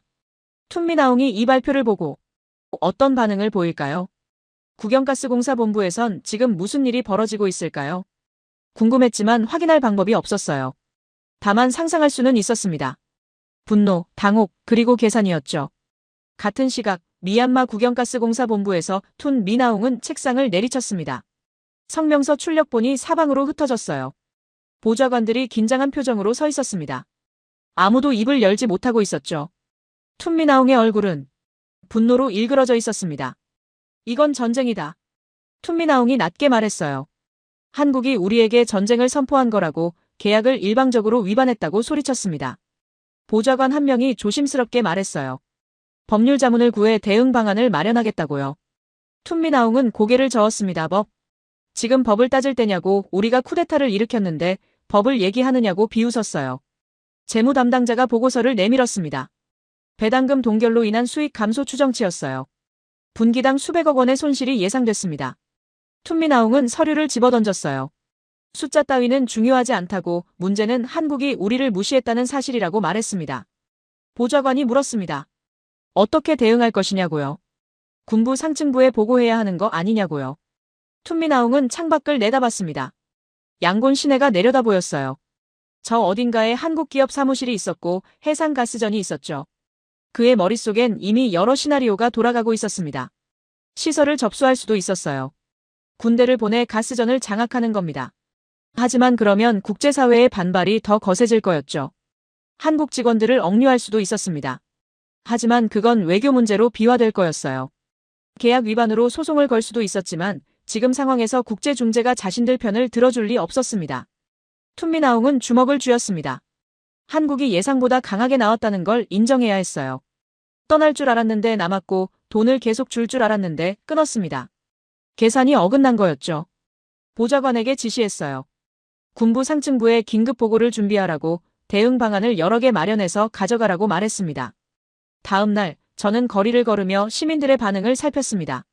툰미나옹이 이 발표를 보고 어떤 반응을 보일까요? 국영가스공사 본부에선 지금 무슨 일이 벌어지고 있을까요? 궁금했지만 확인할 방법이 없었어요. 다만 상상할 수는 있었습니다. 분노, 당혹, 그리고 계산이었죠. 같은 시각 미얀마 국영가스공사 본부에서 툰미나옹은 책상을 내리쳤습니다. 성명서 출력본이 사방으로 흩어졌어요. 보좌관들이 긴장한 표정으로 서 있었습니다. 아무도 입을 열지 못하고 있었죠. 툰미나옹의 얼굴은 분노로 일그러져 있었습니다. 이건 전쟁이다. 툰미나옹이 낮게 말했어요. 한국이 우리에게 전쟁을 선포한 거라고, 계약을 일방적으로 위반했다고 소리쳤습니다. 보좌관 한 명이 조심스럽게 말했어요. 법률 자문을 구해 대응 방안을 마련하겠다고요. 툰미나옹은 고개를 저었습니다. 지금 법을 따질 때냐고, 우리가 쿠데타를 일으켰는데 법을 얘기하느냐고 비웃었어요. 재무 담당자가 보고서를 내밀었습니다. 배당금 동결로 인한 수익 감소 추정치였어요. 분기당 수백억 원의 손실이 예상됐습니다. 툰미나옹은 서류를 집어던졌어요. 숫자 따위는 중요하지 않다고, 문제는 한국이 우리를 무시했다는 사실이라고 말했습니다. 보좌관이 물었습니다. 어떻게 대응할 것이냐고요? 군부 상층부에 보고해야 하는 거 아니냐고요? 툰미나옹은 창밖을 내다봤습니다. 양곤 시내가 내려다 보였어요. 저 어딘가에 한국 기업 사무실이 있었고 해상가스전이 있었죠. 그의 머릿속엔 이미 여러 시나리오가 돌아가고 있었습니다. 시설을 접수할 수도 있었어요. 군대를 보내 가스전을 장악하는 겁니다. 하지만 그러면 국제사회의 반발이 더 거세질 거였죠. 한국 직원들을 억류할 수도 있었습니다. 하지만 그건 외교 문제로 비화될 거였어요. 계약 위반으로 소송을 걸 수도 있었지만 지금 상황에서 국제중재가 자신들 편을 들어줄 리 없었습니다. 툰미나옹은 주먹을 쥐었습니다. 한국이 예상보다 강하게 나왔다는 걸 인정해야 했어요. 떠날 줄 알았는데 남았고 돈을 계속 줄 줄 알았는데 끊었습니다. 계산이 어긋난 거였죠. 보좌관에게 지시했어요. 군부 상층부에 긴급 보고를 준비하라고, 대응 방안을 여러 개 마련해서 가져가라고 말했습니다. 다음 날 저는 거리를 걸으며 시민들의 반응을 살폈습니다.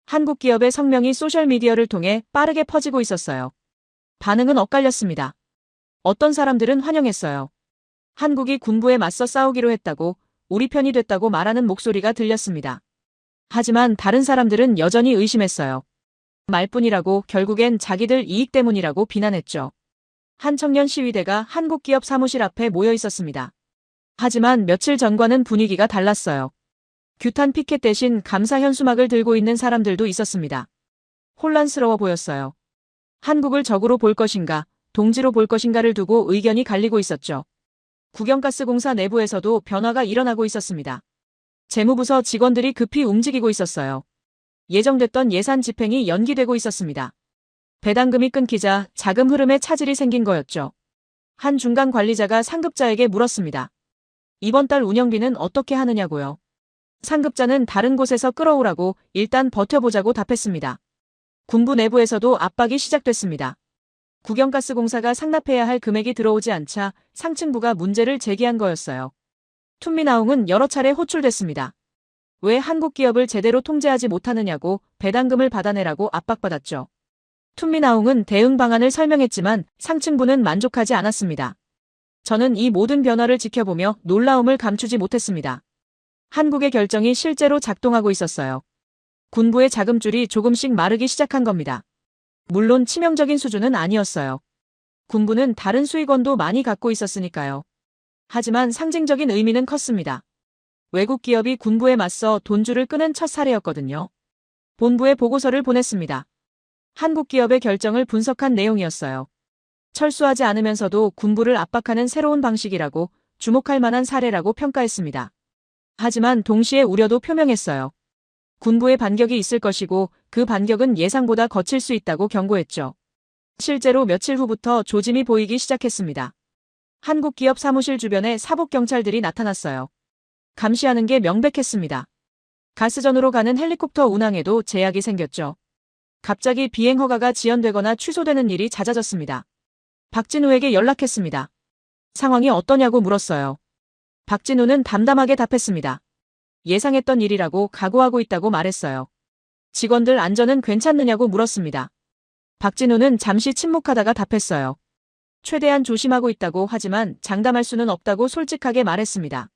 한국 기업의 성명이 소셜미디어를 통해 빠르게 퍼지고 있었어요. 반응은 엇갈렸습니다. 어떤 사람들은 환영했어요. 한국이 군부에 맞서 싸우기로 했다고, 우리 편이 됐다고 말하는 목소리가 들렸습니다. 하지만 다른 사람들은 여전히 의심했어요. 말뿐이라고, 결국엔 자기들 이익 때문이라고 비난했죠. 한 청년 시위대가 한국 기업 사무실 앞에 모여 있었습니다. 하지만 며칠 전과는 분위기가 달랐어요. 규탄 피켓 대신 감사 현수막을 들고 있는 사람들도 있었습니다. 혼란스러워 보였어요. 한국을 적으로 볼 것인가, 동지로 볼 것인가를 두고 의견이 갈리고 있었죠. 국영가스공사 내부에서도 변화가 일어나고 있었습니다. 재무부서 직원들이 급히 움직이고 있었어요. 예정됐던 예산 집행이 연기되고 있었습니다. 배당금이 끊기자 자금 흐름에 차질이 생긴 거였죠. 한 중간 관리자가 상급자에게 물었습니다. 이번 달 운영비는 어떻게 하느냐고요. 상급자는 다른 곳에서 끌어오라고, 일단 버텨보자고 답했습니다. 군부 내부에서도 압박이 시작됐습니다. 국영가스공사가 상납해야 할 금액이 들어오지 않자 상층부가 문제를 제기한 거였어요. 툰미나옹은 여러 차례 호출됐습니다. 왜 한국 기업을 제대로 통제하지 못하느냐고, 배당금을 받아내라고 압박받았죠. 툰미나옹은 대응 방안을 설명했지만 상층부는 만족하지 않았습니다. 저는 이 모든 변화를 지켜보며 놀라움을 감추지 못했습니다. 한국의 결정이 실제로 작동하고 있었어요. 군부의 자금줄이 조금씩 마르기 시작한 겁니다. 물론 치명적인 수준은 아니었어요. 군부는 다른 수익원도 많이 갖고 있었으니까요. 하지만 상징적인 의미는 컸습니다. 외국 기업이 군부에 맞서 돈줄을 끄는 첫 사례였거든요. 본부에 보고서를 보냈습니다. 한국 기업의 결정을 분석한 내용이었어요. 철수하지 않으면서도 군부를 압박하는 새로운 방식이라고 주목할 만한 사례라고 평가했습니다. 하지만 동시에 우려도 표명했어요. 군부의 반격이 있을 것이고 그 반격은 예상보다 거칠 수 있다고 경고했죠. 실제로 며칠 후부터 조짐이 보이기 시작했습니다. 한국 기업 사무실 주변에 사복 경찰들이 나타났어요. 감시하는 게 명백했습니다. 가스전으로 가는 헬리콥터 운항에도 제약이 생겼죠. 갑자기 비행 허가가 지연되거나 취소되는 일이 잦아졌습니다. 박진우에게 연락했습니다. 상황이 어떠냐고 물었어요. 박진우는 담담하게 답했습니다. 예상했던 일이라고 각오하고 있다고 말했어요. 직원들 안전은 괜찮느냐고 물었습니다. 박진우는 잠시 침묵하다가 답했어요. 최대한 조심하고 있다고 하지만 장담할 수는 없다고 솔직하게 말했습니다.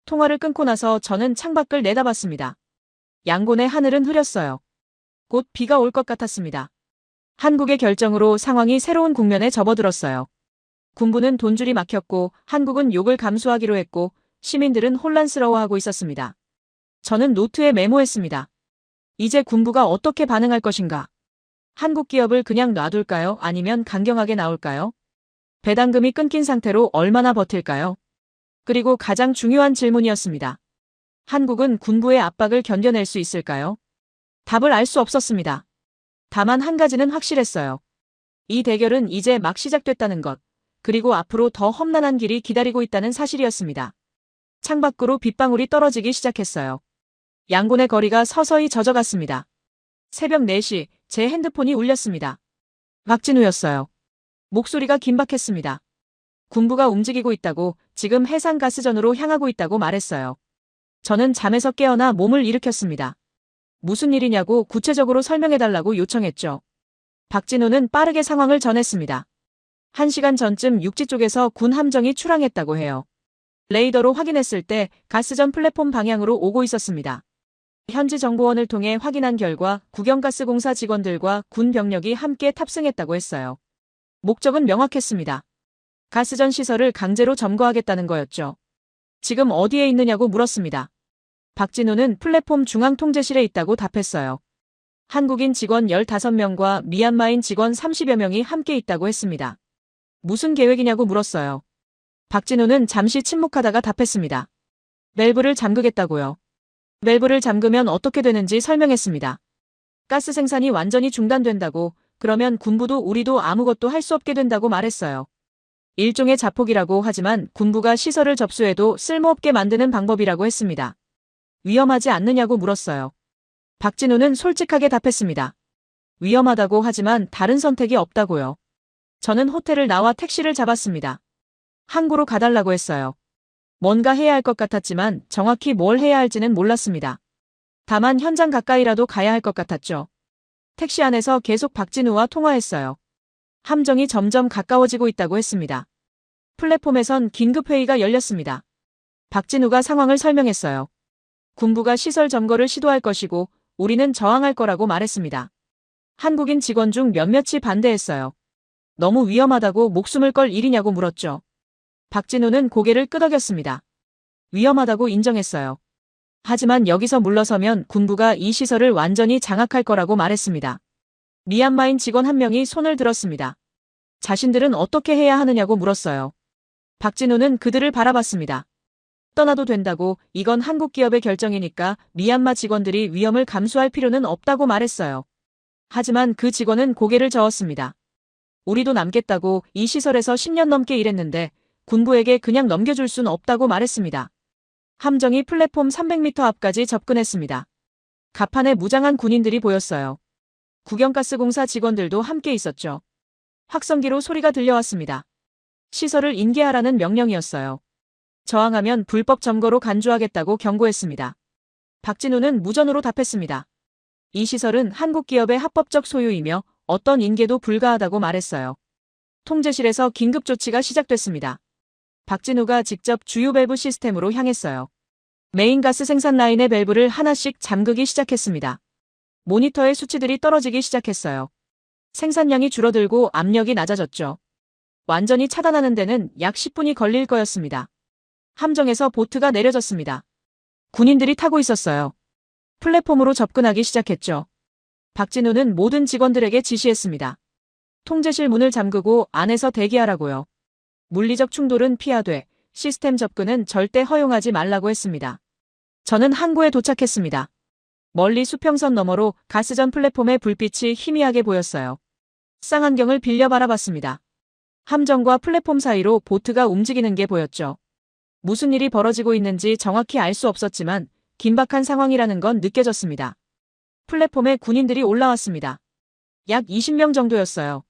통화를 끊고 나서 저는 창밖을 내다봤습니다. 양곤의 하늘은 흐렸어요. 곧 비가 올 것 같았습니다. 한국의 결정으로 상황이 새로운 국면에 접어들었어요. 군부는 돈줄이 막혔고 한국은 욕을 감수하기로 했고 시민들은 혼란스러워하고 있었습니다. 저는 노트에 메모했습니다. 이제 군부가 어떻게 반응할 것인가? 한국 기업을 그냥 놔둘까요? 아니면 강경하게 나올까요? 배당금이 끊긴 상태로 얼마나 버틸까요? 그리고 가장 중요한 질문이었습니다. 한국은 군부의 압박을 견뎌낼 수 있을까요? 답을 알 수 없었습니다. 다만 한 가지는 확실했어요. 이 대결은 이제 막 시작됐다는 것, 그리고 앞으로 더 험난한 길이 기다리고 있다는 사실이었습니다. 창밖으로 빗방울이 떨어지기 시작했어요. 양곤의 거리가 서서히 젖어갔습니다. 새벽 4시 제 핸드폰이 울렸습니다. 박진우였어요. 목소리가 긴박했습니다. 군부가 움직이고 있다고, 지금 해상가스전으로 향하고 있다고 말했어요. 저는 잠에서 깨어나 몸을 일으켰습니다. 무슨 일이냐고 구체적으로 설명해달라고 요청했죠. 박진우는 빠르게 상황을 전했습니다. 1시간 전쯤 육지 쪽에서 군 함정이 출항했다고 해요. 레이더로 확인했을 때 가스전 플랫폼 방향으로 오고 있었습니다. 현지 정보원을 통해 확인한 결과 국영가스공사 직원들과 군 병력이 함께 탑승했다고 했어요. 목적은 명확했습니다. 가스전 시설을 강제로 점거하겠다는 거였죠. 지금 어디에 있느냐고 물었습니다. 박진우는 플랫폼 중앙 통제실에 있다고 답했어요. 한국인 직원 15명과 미얀마인 직원 30여 명이 함께 있다고 했습니다. 무슨 계획이냐고 물었어요. 박진우는 잠시 침묵하다가 답했습니다. 밸브를 잠그겠다고요. 밸브를 잠그면 어떻게 되는지 설명했습니다. 가스 생산이 완전히 중단된다고, 그러면 군부도 우리도 아무것도 할 수 없게 된다고 말했어요. 일종의 자폭이라고 하지만 군부가 시설을 접수해도 쓸모없게 만드는 방법이라고 했습니다. 위험하지 않느냐고 물었어요. 박진우는 솔직하게 답했습니다. 위험하다고 하지만 다른 선택이 없다고요. 저는 호텔을 나와 택시를 잡았습니다. 항구로 가달라고 했어요. 뭔가 해야 할 것 같았지만 정확히 뭘 해야 할지는 몰랐습니다. 다만 현장 가까이라도 가야 할 것 같았죠. 택시 안에서 계속 박진우와 통화했어요. 함정이 점점 가까워지고 있다고 했습니다. 플랫폼에선 긴급회의가 열렸습니다. 박진우가 상황을 설명했어요. 군부가 시설 점거를 시도할 것이고 우리는 저항할 거라고 말했습니다. 한국인 직원 중 몇몇이 반대했어요. 너무 위험하다고 목숨을 걸 일이냐고 물었죠. 박진우는 고개를 끄덕였습니다. 위험하다고 인정했어요. 하지만 여기서 물러서면 군부가 이 시설을 완전히 장악할 거라고 말했습니다. 미얀마인 직원 한 명이 손을 들었습니다. 자신들은 어떻게 해야 하느냐고 물었어요. 박진우는 그들을 바라봤습니다. 떠나도 된다고, 이건 한국 기업의 결정이니까 미얀마 직원들이 위험을 감수할 필요는 없다고 말했어요. 하지만 그 직원은 고개를 저었습니다. 우리도 남겠다고, 이 시설에서 10년 넘게 일했는데 군부에게 그냥 넘겨줄 순 없다고 말했습니다. 함정이 플랫폼 300m 앞까지 접근했습니다. 갑판에 무장한 군인들이 보였어요. 국영가스공사 직원들도 함께 있었죠. 확성기로 소리가 들려왔습니다. 시설을 인계하라는 명령이었어요. 저항하면 불법 점거로 간주하겠다고 경고했습니다. 박진우는 무전으로 답했습니다. 이 시설은 한국 기업의 합법적 소유이며 어떤 인계도 불가하다고 말했어요. 통제실에서 긴급 조치가 시작됐습니다. 박진우가 직접 주요 밸브 시스템으로 향했어요. 메인 가스 생산 라인의 밸브를 하나씩 잠그기 시작했습니다. 모니터의 수치들이 떨어지기 시작했어요. 생산량이 줄어들고 압력이 낮아졌죠. 완전히 차단하는 데는 약 10분이 걸릴 거였습니다. 함정에서 보트가 내려졌습니다. 군인들이 타고 있었어요. 플랫폼으로 접근하기 시작했죠. 박진우는 모든 직원들에게 지시했습니다. 통제실 문을 잠그고 안에서 대기하라고요. 물리적 충돌은 피하되 시스템 접근은 절대 허용하지 말라고 했습니다. 저는 항구에 도착했습니다. 멀리 수평선 너머로 가스전 플랫폼의 불빛이 희미하게 보였어요. 쌍안경을 빌려 바라봤습니다. 함정과 플랫폼 사이로 보트가 움직이는 게 보였죠. 무슨 일이 벌어지고 있는지 정확히 알 수 없었지만 긴박한 상황이라는 건 느껴졌습니다. 플랫폼에 군인들이 올라왔습니다. 약 20명 정도였어요.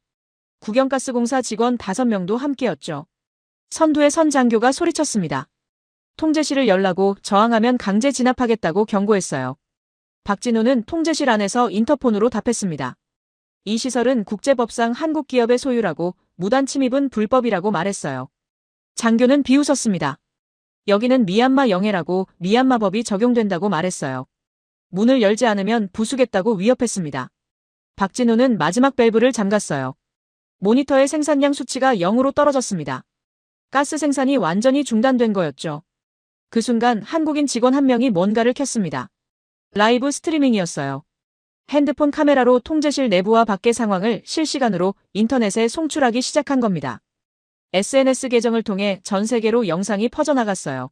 국영가스공사 직원 5명도 함께였죠. 선두의 선 장교가 소리쳤습니다. 통제실을 열라고 저항하면 강제 진압하겠다고 경고했어요. 박진우는 통제실 안에서 인터폰으로 답했습니다. 이 시설은 국제법상 한국 기업의 소유라고 무단 침입은 불법이라고 말했어요. 장교는 비웃었습니다. 여기는 미얀마 영해라고 미얀마 법이 적용된다고 말했어요. 문을 열지 않으면 부수겠다고 위협했습니다. 박진우는 마지막 밸브를 잠갔어요. 모니터의 생산량 수치가 0으로 떨어졌습니다. 가스 생산이 완전히 중단된 거였죠. 그 순간 한국인 직원 한 명이 뭔가를 켰습니다. 라이브 스트리밍이었어요. 핸드폰 카메라로 통제실 내부와 밖의 상황을 실시간으로 인터넷에 송출하기 시작한 겁니다. SNS 계정을 통해 전 세계로 영상이 퍼져나갔어요.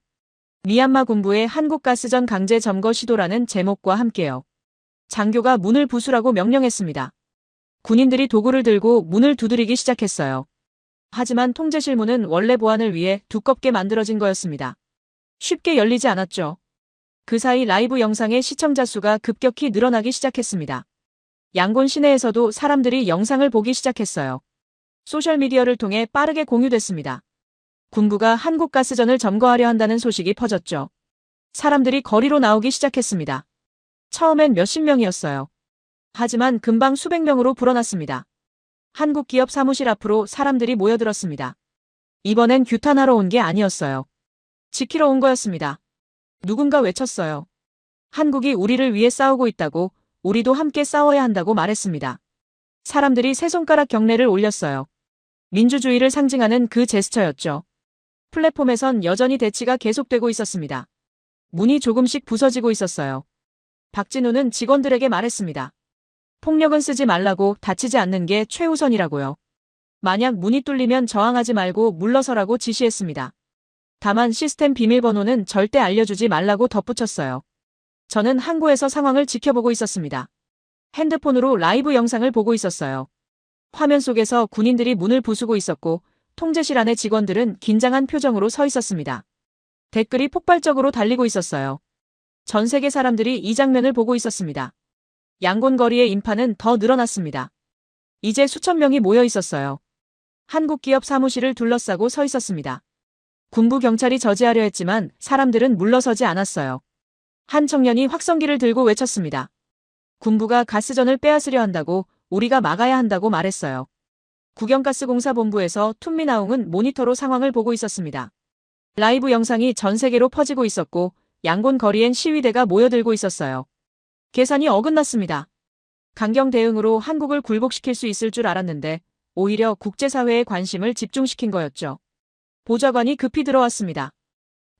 미얀마 군부의 한국가스전 강제 점거 시도라는 제목과 함께요. 장교가 문을 부수라고 명령했습니다. 군인들이 도구를 들고 문을 두드리기 시작했어요. 하지만 통제실 문은 원래 보안을 위해 두껍게 만들어진 거였습니다. 쉽게 열리지 않았죠. 그 사이 라이브 영상의 시청자 수가 급격히 늘어나기 시작했습니다. 양곤 시내에서도 사람들이 영상을 보기 시작했어요. 소셜미디어를 통해 빠르게 공유됐습니다. 군부가 한국가스전을 점거하려 한다는 소식이 퍼졌죠. 사람들이 거리로 나오기 시작했습니다. 처음엔 몇십 명이었어요. 하지만 금방 수백 명으로 불어났습니다. 한국 기업 사무실 앞으로 사람들이 모여들었습니다. 이번엔 규탄하러 온 게 아니었어요. 지키러 온 거였습니다. 누군가 외쳤어요. 한국이 우리를 위해 싸우고 있다고, 우리도 함께 싸워야 한다고 말했습니다. 사람들이 세 손가락 경례를 올렸어요. 민주주의를 상징하는 그 제스처였죠. 플랫폼에선 여전히 대치가 계속되고 있었습니다. 문이 조금씩 부서지고 있었어요. 박진우는 직원들에게 말했습니다. 폭력은 쓰지 말라고, 다치지 않는 게 최우선이라고요. 만약 문이 뚫리면 저항하지 말고 물러서라고 지시했습니다. 다만 시스템 비밀번호는 절대 알려주지 말라고 덧붙였어요. 저는 항구에서 상황을 지켜보고 있었습니다. 핸드폰으로 라이브 영상을 보고 있었어요. 화면 속에서 군인들이 문을 부수고 있었고 통제실 안의 직원들은 긴장한 표정으로 서 있었습니다. 댓글이 폭발적으로 달리고 있었어요. 전 세계 사람들이 이 장면을 보고 있었습니다. 양곤 거리의 인파는 더 늘어났습니다. 이제 수천 명이 모여 있었어요. 한국 기업 사무실을 둘러싸고 서 있었습니다. 군부 경찰이 저지하려 했지만 사람들은 물러서지 않았어요. 한 청년이 확성기를 들고 외쳤습니다. 군부가 가스전을 빼앗으려 한다고, 우리가 막아야 한다고 말했어요. 국영가스공사 본부에서 툰미나웅은 모니터로 상황을 보고 있었습니다. 라이브 영상이 전 세계로 퍼지고 있었고 양곤 거리엔 시위대가 모여들고 있었어요. 계산이 어긋났습니다. 강경 대응으로 한국을 굴복시킬 수 있을 줄 알았는데 오히려 국제사회의 관심을 집중시킨 거였죠. 보좌관이 급히 들어왔습니다.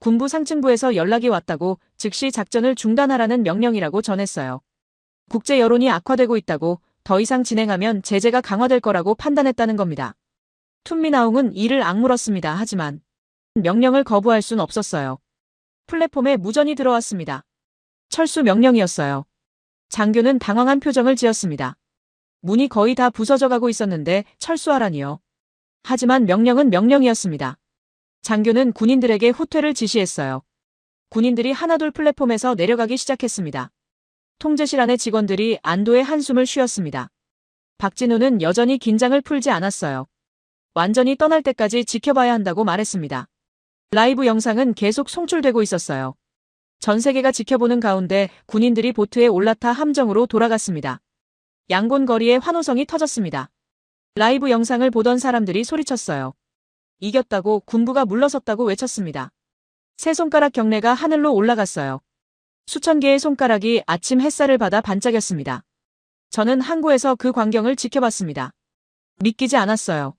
군부 상층부에서 연락이 왔다고 즉시 작전을 중단하라는 명령이라고 전했어요. 국제 여론이 악화되고 있다고 더 이상 진행하면 제재가 강화될 거라고 판단했다는 겁니다. 툰미나웅은 이를 악물었습니다. 하지만 명령을 거부할 순 없었어요. 플랫폼에 무전이 들어왔습니다. 철수 명령이었어요. 장교는 당황한 표정을 지었습니다. 문이 거의 다 부서져 가고 있었는데 철수하라니요. 하지만 명령은 명령이었습니다. 장교는 군인들에게 후퇴를 지시했어요. 군인들이 하나둘 플랫폼에서 내려가기 시작했습니다. 통제실 안의 직원들이 안도의 한숨을 쉬었습니다. 박진우는 여전히 긴장을 풀지 않았어요. 완전히 떠날 때까지 지켜봐야 한다고 말했습니다. 라이브 영상은 계속 송출되고 있었어요. 전 세계가 지켜보는 가운데 군인들이 보트에 올라타 함정으로 돌아갔습니다. 양곤 거리에 환호성이 터졌습니다. 라이브 영상을 보던 사람들이 소리쳤어요. 이겼다고, 군부가 물러섰다고 외쳤습니다. 세 손가락 경례가 하늘로 올라갔어요. 수천 개의 손가락이 아침 햇살을 받아 반짝였습니다. 저는 항구에서 그 광경을 지켜봤습니다. 믿기지 않았어요.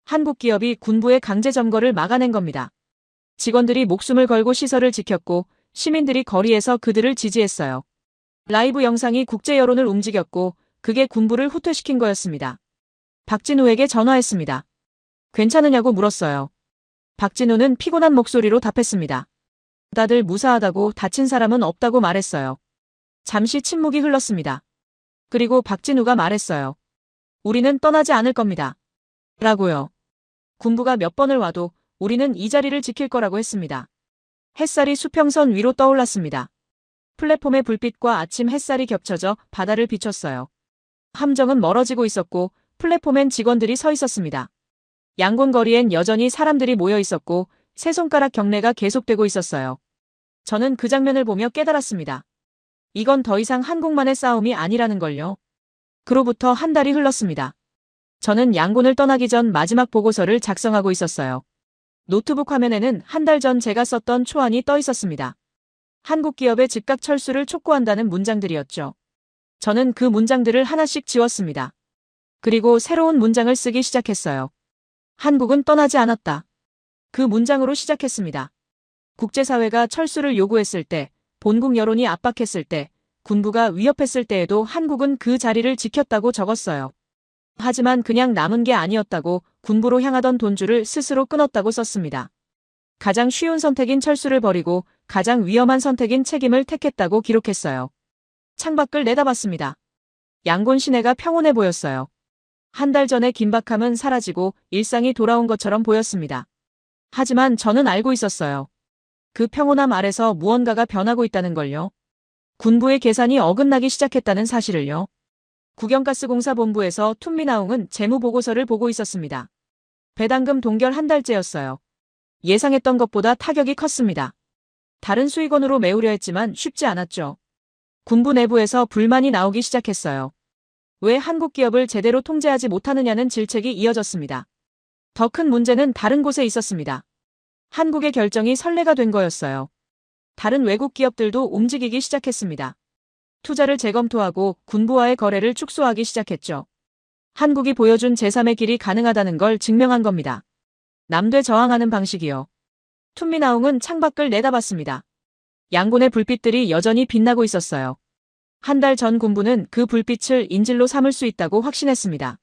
한국 기업이 군부의 강제 점거를 막아낸 겁니다. 직원들이 목숨을 걸고 시설을 지켰고 시민들이 거리에서 그들을 지지했어요. 라이브 영상이 국제 여론을 움직였고 그게 군부를 후퇴시킨 거였습니다. 박진우에게 전화했습니다. 괜찮으냐고 물었어요. 박진우는 피곤한 목소리로 답했습니다. 다들 무사하다고 다친 사람은 없다고 말했어요. 잠시 침묵이 흘렀습니다. 그리고 박진우가 말했어요. 우리는 떠나지 않을 겁니다. 라고요. 군부가 몇 번을 와도 우리는 이 자리를 지킬 거라고 했습니다. 햇살이 수평선 위로 떠올랐습니다. 플랫폼의 불빛과 아침 햇살이 겹쳐져 바다를 비췄어요. 함정은 멀어지고 있었고 플랫폼엔 직원들이 서 있었습니다. 양곤 거리엔 여전히 사람들이 모여 있었고 세 손가락 경례가 계속되고 있었어요. 저는 그 장면을 보며 깨달았습니다. 이건 더 이상 한국만의 싸움이 아니라는 걸요. 그로부터 한 달이 흘렀습니다. 저는 양곤을 떠나기 전 마지막 보고서를 작성하고 있었어요. 노트북 화면에는 한 달 전 제가 썼던 초안이 떠 있었습니다. 한국 기업의 즉각 철수를 촉구한다는 문장들이었죠. 저는 그 문장들을 하나씩 지웠습니다. 그리고 새로운 문장을 쓰기 시작했어요. 한국은 떠나지 않았다. 그 문장으로 시작했습니다. 국제사회가 철수를 요구했을 때, 본국 여론이 압박했을 때, 군부가 위협했을 때에도 한국은 그 자리를 지켰다고 적었어요. 하지만 그냥 남은 게 아니었다고 군부로 향하던 돈줄을 스스로 끊었다고 썼습니다. 가장 쉬운 선택인 철수를 버리고 가장 위험한 선택인 책임을 택했다고 기록했어요. 창밖을 내다봤습니다. 양곤 시내가 평온해 보였어요. 한 달 전의 긴박함은 사라지고 일상이 돌아온 것처럼 보였습니다. 하지만 저는 알고 있었어요. 그 평온함 아래서 무언가가 변하고 있다는 걸요. 군부의 계산이 어긋나기 시작했다는 사실을요. 국영가스공사 본부에서 툰미나웅은 재무보고서를 보고 있었습니다. 배당금 동결 한 달째였어요. 예상했던 것보다 타격이 컸습니다. 다른 수익원으로 메우려 했지만 쉽지 않았죠. 군부 내부에서 불만이 나오기 시작했어요. 왜 한국 기업을 제대로 통제하지 못하느냐는 질책이 이어졌습니다. 더 큰 문제는 다른 곳에 있었습니다. 한국의 결정이 선례가 된 거였어요. 다른 외국 기업들도 움직이기 시작했습니다. 투자를 재검토하고 군부와의 거래를 축소하기 시작했죠. 한국이 보여준 제3의 길이 가능하다는 걸 증명한 겁니다. 남대 저항하는 방식이요. 툰미나웅은 창밖을 내다봤습니다. 양곤의 불빛들이 여전히 빛나고 있었어요. 한 달 전 군부는 그 불빛을 인질로 삼을 수 있다고 확신했습니다.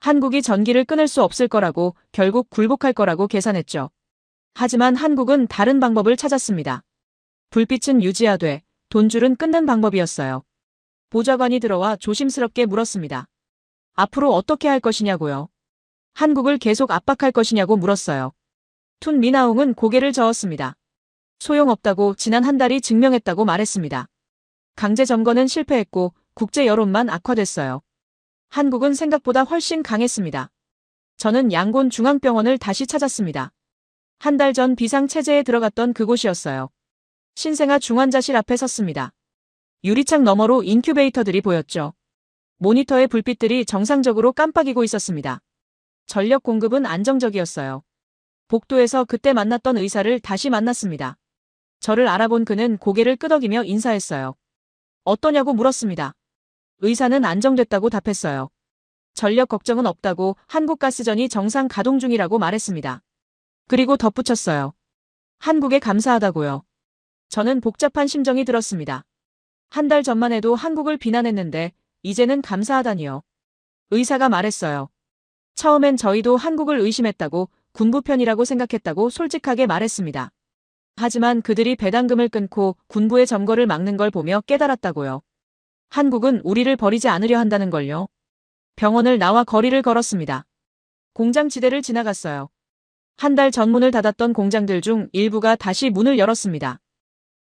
한국이 전기를 끊을 수 없을 거라고, 결국 굴복할 거라고 계산했죠. 하지만 한국은 다른 방법을 찾았습니다. 불빛은 유지하되 돈줄은 끊는 방법이었어요. 보좌관이 들어와 조심스럽게 물었습니다. 앞으로 어떻게 할 것이냐고요. 한국을 계속 압박할 것이냐고 물었어요. 툰미나웅은 고개를 저었습니다. 소용없다고 지난 한 달이 증명했다고 말했습니다. 강제 점거는 실패했고 국제 여론만 악화됐어요. 한국은 생각보다 훨씬 강했습니다. 저는 양곤 중앙병원을 다시 찾았습니다. 한 달 전 비상체제에 들어갔던 그곳이었어요. 신생아 중환자실 앞에 섰습니다. 유리창 너머로 인큐베이터들이 보였죠. 모니터의 불빛들이 정상적으로 깜빡이고 있었습니다. 전력 공급은 안정적이었어요. 복도에서 그때 만났던 의사를 다시 만났습니다. 저를 알아본 그는 고개를 끄덕이며 인사했어요. 어떠냐고 물었습니다. 의사는 안정됐다고 답했어요. 전력 걱정은 없다고 한국가스전이 정상 가동 중이라고 말했습니다. 그리고 덧붙였어요. 한국에 감사하다고요. 저는 복잡한 심정이 들었습니다. 한 달 전만 해도 한국을 비난했는데 이제는 감사하다니요. 의사가 말했어요. 처음엔 저희도 한국을 의심했다고 군부 편이라고 생각했다고 솔직하게 말했습니다. 하지만 그들이 배당금을 끊고 군부의 점거를 막는 걸 보며 깨달았다고요. 한국은 우리를 버리지 않으려 한다는 걸요. 병원을 나와 거리를 걸었습니다. 공장 지대를 지나갔어요. 한 달 전 문을 닫았던 공장들 중 일부가 다시 문을 열었습니다.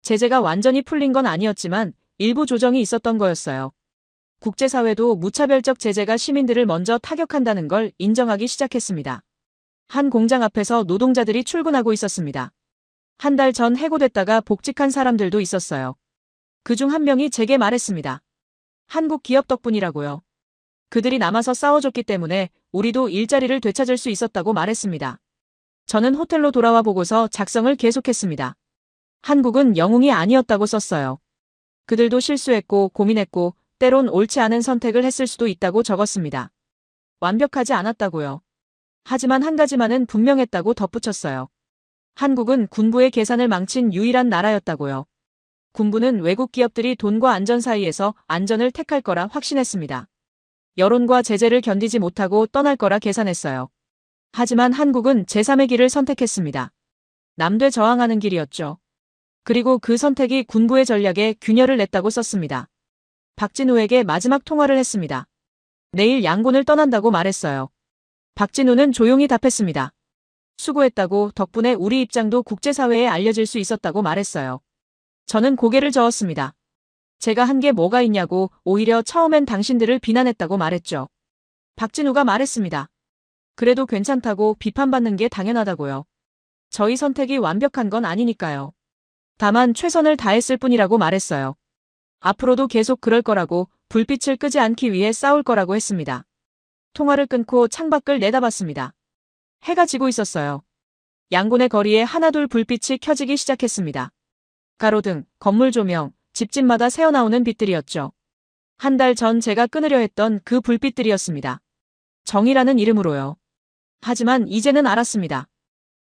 제재가 완전히 풀린 건 아니었지만 일부 조정이 있었던 거였어요. 국제사회도 무차별적 제재가 시민들을 먼저 타격한다는 걸 인정하기 시작했습니다. 한 공장 앞에서 노동자들이 출근하고 있었습니다. 한 달 전 해고됐다가 복직한 사람들도 있었어요. 그중 한 명이 제게 말했습니다. 한국 기업 덕분이라고요. 그들이 남아서 싸워줬기 때문에 우리도 일자리를 되찾을 수 있었다고 말했습니다. 저는 호텔로 돌아와 보고서 작성을 계속했습니다. 한국은 영웅이 아니었다고 썼어요. 그들도 실수했고 고민했고 때론 옳지 않은 선택을 했을 수도 있다고 적었습니다. 완벽하지 않았다고요. 하지만 한 가지만은 분명했다고 덧붙였어요. 한국은 군부의 계산을 망친 유일한 나라였다고요. 군부는 외국 기업들이 돈과 안전 사이에서 안전을 택할 거라 확신했습니다. 여론과 제재를 견디지 못하고 떠날 거라 계산했어요. 하지만 한국은 제3의 길을 선택했습니다. 남대 저항하는 길이었죠. 그리고 그 선택이 군부의 전략에 균열을 냈다고 썼습니다. 박진우에게 마지막 통화를 했습니다. 내일 양곤을 떠난다고 말했어요. 박진우는 조용히 답했습니다. 수고했다고, 덕분에 우리 입장도 국제사회에 알려질 수 있었다고 말했어요. 저는 고개를 저었습니다. 제가 한 게 뭐가 있냐고, 오히려 처음엔 당신들을 비난했다고 말했죠. 박진우가 말했습니다. 그래도 괜찮다고, 비판받는 게 당연하다고요. 저희 선택이 완벽한 건 아니니까요. 다만 최선을 다했을 뿐이라고 말했어요. 앞으로도 계속 그럴 거라고, 불빛을 끄지 않기 위해 싸울 거라고 했습니다. 통화를 끊고 창밖을 내다봤습니다. 해가 지고 있었어요. 양곤의 거리에 하나둘 불빛이 켜지기 시작했습니다. 가로등, 건물 조명, 집집마다 새어나오는 빛들이었죠. 한 달 전 제가 끊으려 했던 그 불빛들이었습니다. 정의라는 이름으로요. 하지만 이제는 알았습니다.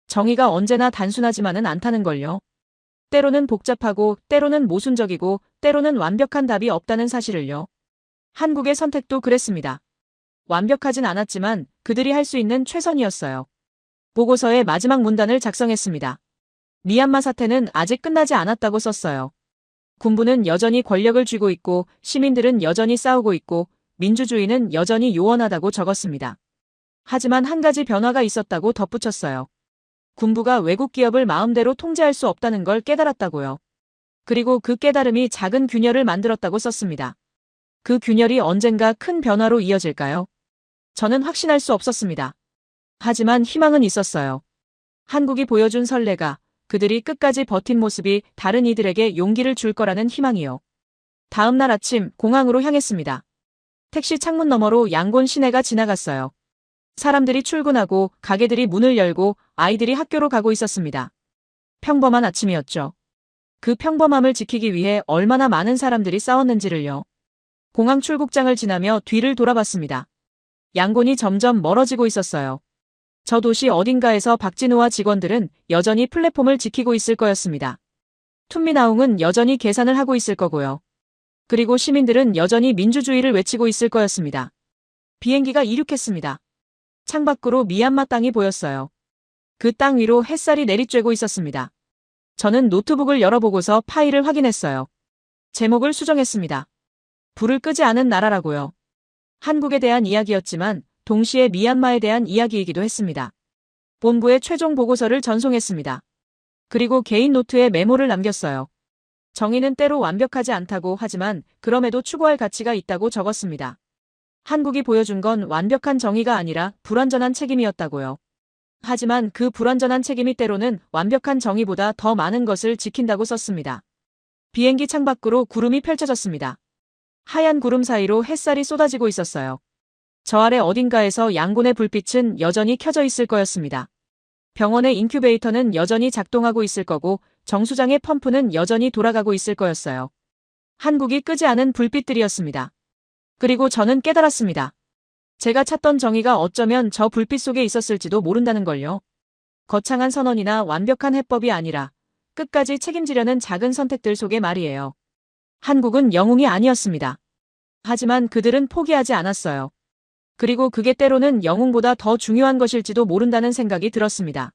정의가 언제나 단순하지만은 않다는 걸요. 때로는 복잡하고, 때로는 모순적이고, 때로는 완벽한 답이 없다는 사실을요. 한국의 선택도 그랬습니다. 완벽하진 않았지만 그들이 할 수 있는 최선이었어요. 보고서의 마지막 문단을 작성했습니다. 미얀마 사태는 아직 끝나지 않았다고 썼어요. 군부는 여전히 권력을 쥐고 있고, 시민들은 여전히 싸우고 있고, 민주주의는 여전히 요원하다고 적었습니다. 하지만 한 가지 변화가 있었다고 덧붙였어요. 군부가 외국 기업을 마음대로 통제할 수 없다는 걸 깨달았다고요. 그리고 그 깨달음이 작은 균열을 만들었다고 썼습니다. 그 균열이 언젠가 큰 변화로 이어질까요? 저는 확신할 수 없었습니다. 하지만 희망은 있었어요. 한국이 보여준 선례가, 그들이 끝까지 버틴 모습이 다른 이들에게 용기를 줄 거라는 희망이요. 다음 날 아침 공항으로 향했습니다. 택시 창문 너머로 양곤 시내가 지나갔어요. 사람들이 출근하고 가게들이 문을 열고 아이들이 학교로 가고 있었습니다. 평범한 아침이었죠. 그 평범함을 지키기 위해 얼마나 많은 사람들이 싸웠는지를요. 공항 출국장을 지나며 뒤를 돌아봤습니다. 양곤이 점점 멀어지고 있었어요. 저 도시 어딘가에서 박진우와 직원들은 여전히 플랫폼을 지키고 있을 거였습니다. 툰미나웅은 여전히 계산을 하고 있을 거고요. 그리고 시민들은 여전히 민주주의를 외치고 있을 거였습니다. 비행기가 이륙했습니다. 창밖으로 미얀마 땅이 보였어요. 그 땅 위로 햇살이 내리쬐고 있었습니다. 저는 노트북을 열어보고서 파일을 확인했어요. 제목을 수정했습니다. 불을 끄지 않은 나라라고요. 한국에 대한 이야기였지만 동시에 미얀마에 대한 이야기이기도 했습니다. 본부에 최종 보고서를 전송했습니다. 그리고 개인 노트에 메모를 남겼어요. 정의는 때로 완벽하지 않다고 하지만 그럼에도 추구할 가치가 있다고 적었습니다. 한국이 보여준 건 완벽한 정의가 아니라 불완전한 책임이었다고요. 하지만 그 불완전한 책임이 때로는 완벽한 정의보다 더 많은 것을 지킨다고 썼습니다. 비행기 창밖으로 구름이 펼쳐졌습니다. 하얀 구름 사이로 햇살이 쏟아지고 있었어요. 저 아래 어딘가에서 양곤의 불빛은 여전히 켜져 있을 거였습니다. 병원의 인큐베이터는 여전히 작동하고 있을 거고 정수장의 펌프는 여전히 돌아가고 있을 거였어요. 한국이 끄지 않은 불빛들이었습니다. 그리고 저는 깨달았습니다. 제가 찾던 정의가 어쩌면 저 불빛 속에 있었을지도 모른다는 걸요. 거창한 선언이나 완벽한 해법이 아니라 끝까지 책임지려는 작은 선택들 속의 말이에요. 한국은 영웅이 아니었습니다. 하지만 그들은 포기하지 않았어요. 그리고 그게 때로는 영웅보다 더 중요한 것일지도 모른다는 생각이 들었습니다.